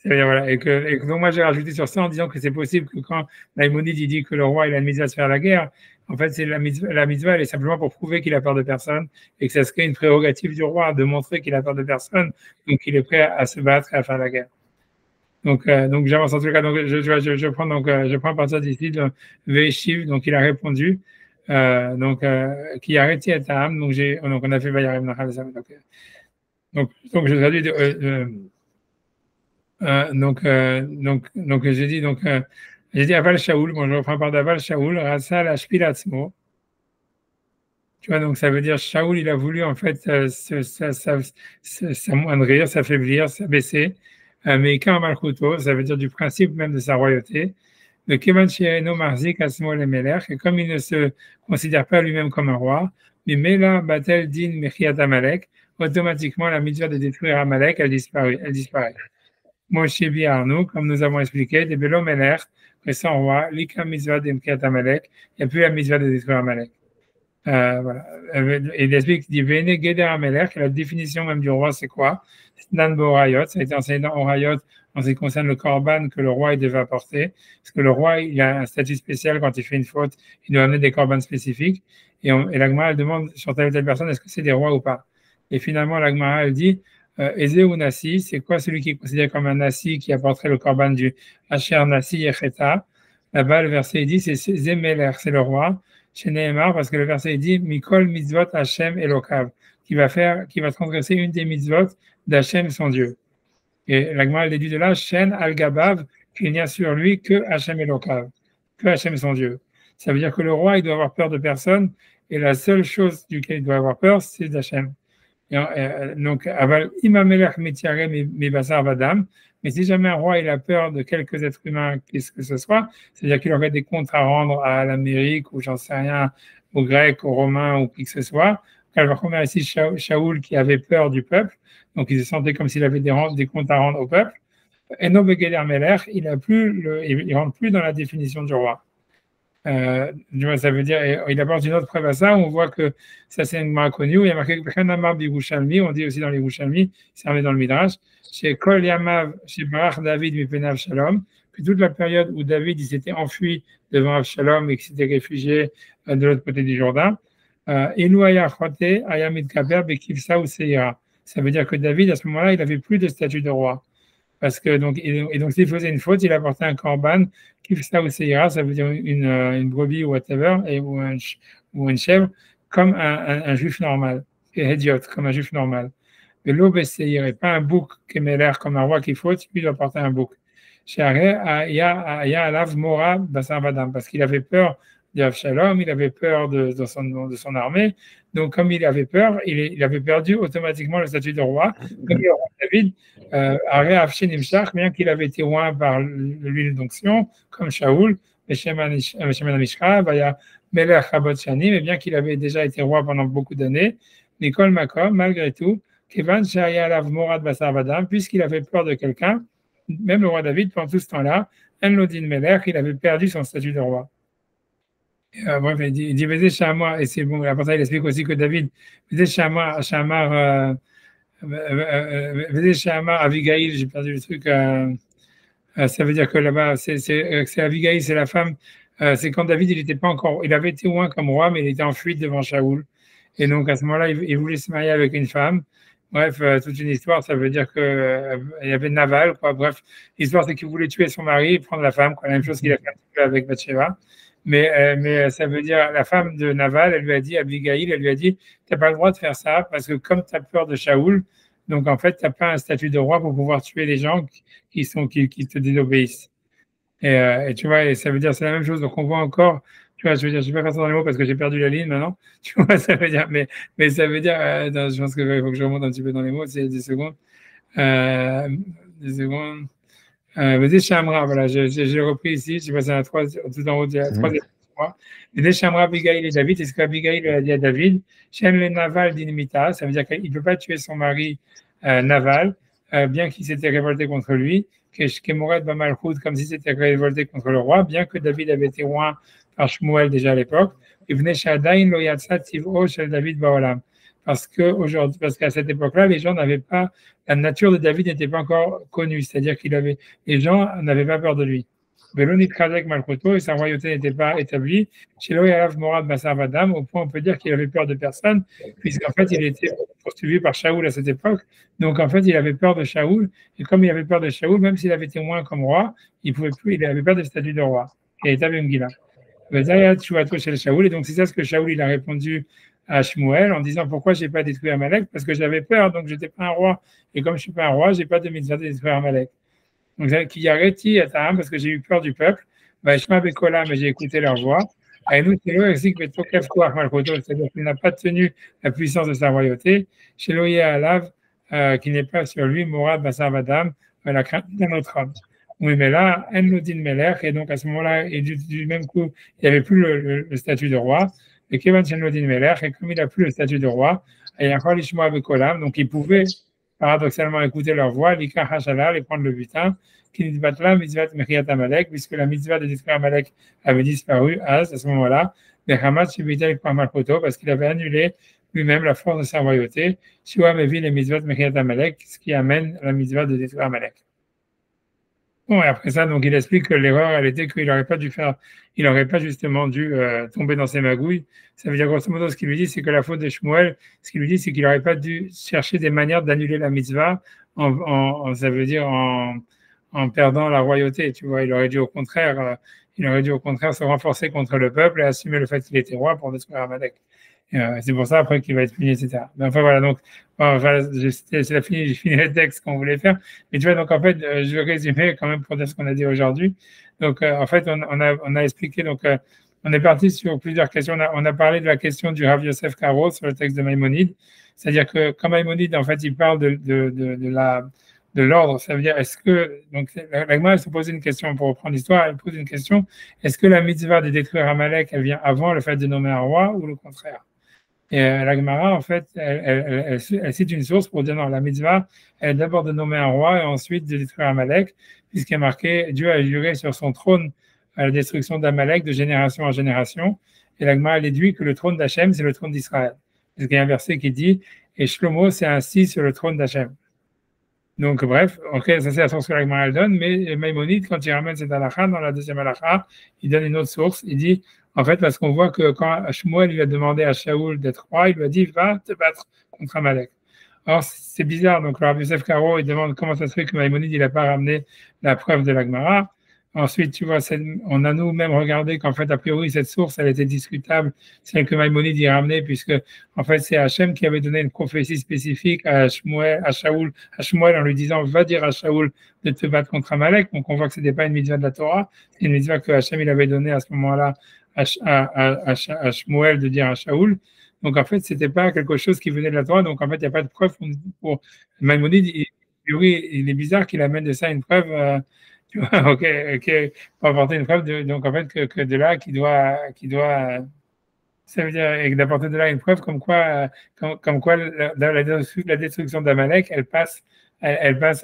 Voilà. Donc moi j'ai rajouté sur ça en disant que c'est possible que quand Maïmonide il dit que le roi il a une mitzvah à se faire la guerre, en fait c'est la mitzvah elle est simplement pour prouver qu'il a peur de personne et que ça serait une prérogative du roi de montrer qu'il a peur de personne, donc il est prêt à se battre et à faire la guerre. Donc j'avance en tout cas. Donc je prends je prends à partir d'ici le Veshiv, donc il a répondu qui a arrêté à âme. Donc on a fait Vayarev Nachal. Donc je traduis. Donc j'ai dit J'ai dit Aval Shaoul, bon, je reprends par d'Aval Shaoul, Rassal Ashpil Atzmo. Tu vois, donc ça veut dire Shaoul, il a voulu en fait s'amoindrir, s'affaiblir, s'abaisser, mais quand Malchuto, ça veut dire du principe même de sa royauté. Le Kevan She'eno Marzik Asmo le Melech, et comme il ne se considère pas lui-même comme un roi, mais Mela Batel Din Mechiat Amalek, automatiquement la mitzvah de détruire Amalek, elle disparaît. Moshe Arnou, comme nous avons expliqué, des Belo Melech, que sans roi, l'Ika mitzvah de Mechiat Amalek, il n'y a plus la mitzvah de détruire Amalek. Voilà. Et il explique, il dit Vene Geder Amelech, la définition même du roi, c'est quoi? Dan Borayot, ça a été enseigné dans Orayot en ce qui concerne le korban que le roi il devait apporter. Parce que le roi, il a un statut spécial quand il fait une faute, il doit amener des korbanes spécifiques. Et la Gemara, elle demande sur telle ou telle personne, est-ce que c'est des rois ou pas? Et finalement, la Gemara, elle dit Eze ou Nassi, c'est quoi celui qui est considéré comme un Nassi qui apporterait le korban du Asher Nassi Echeta? Là-bas, le verset dit c'est Zemeler, c'est le roi. Chez Nehemar, parce que le verset dit Mikol mitzvot Hashem Elokav, qui va transgresser une des mitzvot d'Hachem son Dieu. Et l'Agma déduit de là Shen al-Gabav, qu'il n'y a sur lui que Hachem Elokav, que Hachem son Dieu. Ça veut dire que le roi, il doit avoir peur de personne, et la seule chose duquel il doit avoir peur, c'est d'Hachem. Donc, Aval Imamelech Metiare mi Basar Vadam, mais si jamais un roi il a peur de quelques êtres humains, qu'est-ce que ce soit, c'est-à-dire qu'il aurait des comptes à rendre à l'Amérique, ou j'en sais rien, aux Grecs, aux Romains, ou qui que ce soit, elle va remettre ici Shaoul qui avait peur du peuple, donc il se sentait comme s'il avait des comptes à rendre au peuple. Eno Begeder Melech, il rentre plus dans la définition du roi. Ça veut dire, il apporte une autre preuve à ça, on voit que ça c'est un connu, il y a marqué on dit aussi dans les Yerushalmi, c'est dans le Midrash, chez Kol Yamav, chez Barach David Mipenav Shalom, que toute la période où David il s'était enfui devant Avshalom et qu'il s'était réfugié de l'autre côté du Jourdain, Elouaya Chote, Ayamid Kaber, Bekivsa ou Seira. Ça veut dire que David, à ce moment-là, il n'avait plus de statut de roi. Parce que donc s'il faisait une faute, il apportait un korban, kifsa ou seira, ça veut dire une brebis ou whatever, ou une chèvre, comme un juif normal, idiot, comme un juif normal. Mais l'aube seira, pas un bouc qui met l'air comme un roi qui faute, lui doit porter un bouc. Aya alav mora basar vadam, parce qu'il avait peur d'Avshalom, il avait peur de son armée. Donc, comme il avait peur, il avait perdu automatiquement le statut de roi. Comme le roi David, bien qu'il avait été oint par l'huile d'onction, comme Shaoul, mais bien qu'il avait déjà été roi pendant beaucoup d'années, Nicole Makom, malgré tout, puisqu'il avait peur de quelqu'un, même le roi David, pendant tout ce temps-là, il avait perdu son statut de roi. Bref, il dit Vézé Shamar, et c'est bon, après ça, il explique aussi que David, Vézé Shamar, Abigail, j'ai perdu le truc, ça veut dire que là-bas, c'est Abigail, c'est la femme, c'est quand David, il avait été loin comme roi, mais il était en fuite devant Shaoul. Et donc, à ce moment-là, il voulait se marier avec une femme. Bref, toute une histoire, ça veut dire qu'il y avait Naval, quoi. Bref, l'histoire, c'est qu'il voulait tuer son mari et prendre la femme, quoi. La même chose qu'il a fait un petit peu avec Bathsheba. Mais ça veut dire, la femme de Naval, elle lui a dit, Abigail, elle lui a dit, tu n'as pas le droit de faire ça parce que comme tu as peur de Shaoul, donc en fait, tu n'as pas un statut de roi pour pouvoir tuer les gens qui te désobéissent. Et tu vois, et ça veut dire, c'est la même chose. Donc on voit encore, tu vois, je veux dire, je ne vais pas faire ça dans les mots parce que j'ai perdu la ligne maintenant. Tu vois, ça veut dire, mais ça veut dire, attends, je pense qu'il faut que je remonte un petit peu dans les mots, c'est 10 secondes. 10 secondes. Vas-y, Shamra, voilà, j'ai repris ici, j'ai passé tout en haut de la troisième fois. Vas-y, Shamra, Abigail et David, est-ce qu'Abigail a dit à David, Shem le Naval d'inimita, ça veut dire qu'il ne peut pas tuer son mari Naval, bien qu'il s'était révolté contre lui, Kemoret Bamalchut, comme s'il s'était révolté contre le roi, bien que David avait été roi par Shmuel déjà à l'époque, il venait Shadain lo Yatsat Tiv'o shel David Baolam. Parce qu'à cette époque-là, les gens n'avaient pas, la nature de David n'était pas encore connue, c'est-à-dire les gens n'avaient pas peur de lui. Velonit Kradek Malchoto, et sa royauté n'était pas établie. Shelo Yalav Morad Basar Vadam, au point on peut dire qu'il avait peur de personne, puisqu'en fait il était poursuivi par Shaoul à cette époque. Donc en fait il avait peur de Shaoul, et comme il avait peur de Shaoul, même s'il avait été moins comme roi, il avait peur du statut de roi. Il était Bemgila. Et donc c'est ça ce que Shaoul il a répondu à Shmuel en disant pourquoi j'ai pas détruit Amalek, parce que j'avais peur, donc j'étais pas un roi, et comme je suis pas un roi, j'ai pas de mitzvah de détruire Amalek. Donc qui arrêti à Taham parce que j'ai eu peur du peuple. Vaishma Bekola, mais j'ai écouté leur voix. Et nous, c'est-à-dire qu'il n'a pas tenu la puissance de sa royauté. Chez Loïe Alav, qui n'est pas sur lui, Mourad Bassar-Vadam, la crainte d'un autre homme. Oui, mais là, Enlodin Meler, et donc à ce moment-là, et du même coup, il n'y avait plus le statut de roi. Et Kevan Enlodin Meler, et comme il n'a plus le statut de roi, il y a encore l'Ishmoa Bekolam, donc il pouvait paradoxalement écouter leur voix, l'Ikar Hashalal, et prendre le butin, qui ne la mitzvah de Mechiyat Amalek, puisque la mitzvah de détruire Amalek avait disparu à ce moment-là, mais Hamat Shibitel Kwamalkoto, parce qu'il avait annulé lui-même la force de sa royauté, Shua Mevi les mitzvah de Mechiyat Amalek, ce qui amène la mitzvah de détruire Amalek. Bon, et après ça, donc il explique que l'erreur, elle était qu'il n'aurait pas dû faire, il n'aurait pas justement dû tomber dans ses magouilles. Ça veut dire grosso modo, ce qu'il lui dit, c'est que la faute de Shmuel, ce qu'il lui dit, c'est qu'il n'aurait pas dû chercher des manières d'annuler la mitzvah, ça veut dire en perdant la royauté. Tu vois, il aurait dû au contraire se renforcer contre le peuple et assumer le fait qu'il était roi pour détruire Amalek. C'est pour ça après qu'il va être puni, etc. Mais enfin voilà, donc j'ai fini le texte qu'on voulait faire. Mais tu vois, donc en fait, je vais résumer quand même pour dire ce qu'on a dit aujourd'hui. Donc en fait, on a expliqué, donc on est parti sur plusieurs questions. On a parlé de la question du Rav Yosef Karo sur le texte de Maïmonide. C'est-à-dire que quand Maïmonide, en fait, il parle de l'ordre, ça veut dire, est-ce que, donc la Gemara se pose une question, pour reprendre l'histoire, elle pose une question, est-ce que la mitzvah de détruire Amalek, elle vient avant le fait de nommer un roi ou le contraire? Et la Gemara, en fait, elle cite une source pour dire non, la mitzvah, elle est d'abord de nommer un roi et ensuite de détruire Amalek, puisqu'il est marqué, Dieu a juré sur son trône à la destruction d'Amalek de génération en génération. Et la Gemara, elle déduit que le trône d'Hachem, c'est le trône d'Israël. Parce qu'il y a un verset qui dit, et Shlomo s'est assis sur le trône d'Hachem. Donc, bref, ok, ça c'est la source que la Gemara donne, mais Maïmonide, quand il ramène cette halakha, dans la deuxième halakha, il donne une autre source. Il dit, en fait, parce qu'on voit que quand Shmuel lui a demandé à Shaoul d'être roi, il lui a dit, va te battre contre Amalek. Alors, c'est bizarre. Donc, le Rabbi Yosef Karo, il demande comment ça se fait que Maïmonide, il n'a pas ramené la preuve de la Gemara. Ensuite, tu vois, on a nous-mêmes regardé qu'en fait, a priori, cette source, elle était discutable, celle que Maïmonide y ramenait, puisque, en fait, c'est Hachem qui avait donné une prophétie spécifique à Shmuel, à Shmuel, en lui disant, va dire à Shaoul de te battre contre Amalek. Donc, on voit que ce n'était pas une mitzvah de la Torah, c'est une mitzvah que Hachem, il avait donnée à ce moment-là à Shmuel de dire à Shaoul. Donc, en fait, ce n'était pas quelque chose qui venait de la Torah. Donc, en fait, il n'y a pas de preuve pour Maïmonide. Il est bizarre qu'il amène de ça une preuve, ok, pour apporter une preuve, donc en fait, que de là, qui doit, ça veut dire, et d'apporter de là une preuve comme quoi la destruction d'Amalek, elle passe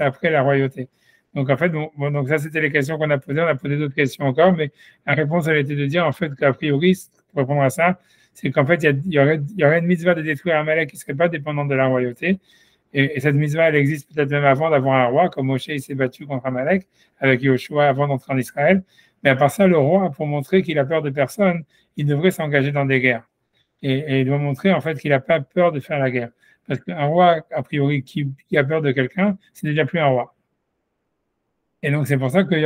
après la royauté. Donc en fait, bon, donc ça, c'était les questions qu'on a posées. On a posé d'autres questions encore, mais la réponse, elle était de dire, en fait, qu'a priori, pour répondre à ça, c'est qu'en fait, il y aurait une mitzvah de détruire Amalek qui ne serait pas dépendante de la royauté. Et cette mitzvah, elle existe peut-être même avant d'avoir un roi, comme Moshe il s'est battu contre Amalek avec Yoshua avant d'entrer en Israël. Mais à part ça, le roi, pour montrer qu'il a peur de personne, il devrait s'engager dans des guerres. Et il doit montrer en fait qu'il n'a pas peur de faire la guerre. Parce qu'un roi, a priori, qui a peur de quelqu'un, c'est déjà plus un roi. Et donc c'est pour ça que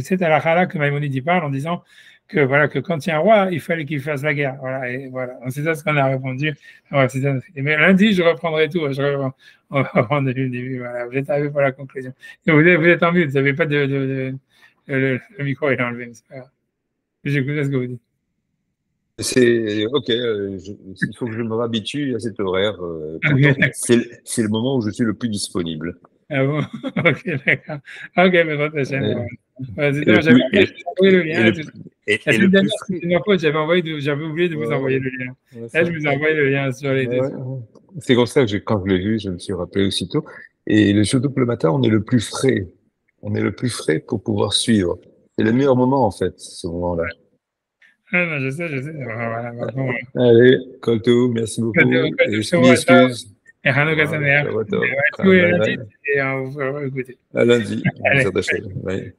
c'est à la halakha que Maïmonide y parle en disant que voilà que quand il y a un roi, il fallait qu'il fasse la guerre. Voilà, et voilà. C'est ça ce qu'on a répondu. Voilà, mais lundi, je reprendrai tout. On va reprendre depuis le début. Voilà, vous êtes arrivé pour la conclusion. Et vous êtes en mute, vous n'avez pas le micro est enlevé. C'est pas grave. J'écoute ce que vous dites. C'est ok, il faut que je me réhabitue à cet horaire. C'est le moment où je suis le plus disponible. Ah bon? Ok, d'accord. Ok, mais votre chaîne. J'avais envoyé le lien. J'avais oublié de vous envoyer le lien. Là, je vous envoie le lien sur les deux. C'est comme ça que quand je l'ai vu, je me suis rappelé aussitôt. Et le surtout que le matin, on est le plus frais. On est le plus frais pour pouvoir suivre. C'est le meilleur moment, en fait, ce moment-là. Ah non, je sais. Voilà, bon. Allez, Kolto, merci beaucoup. Je m'excuse. Et Hanouka Sameach. Et on vous écouter. À lundi. Bye.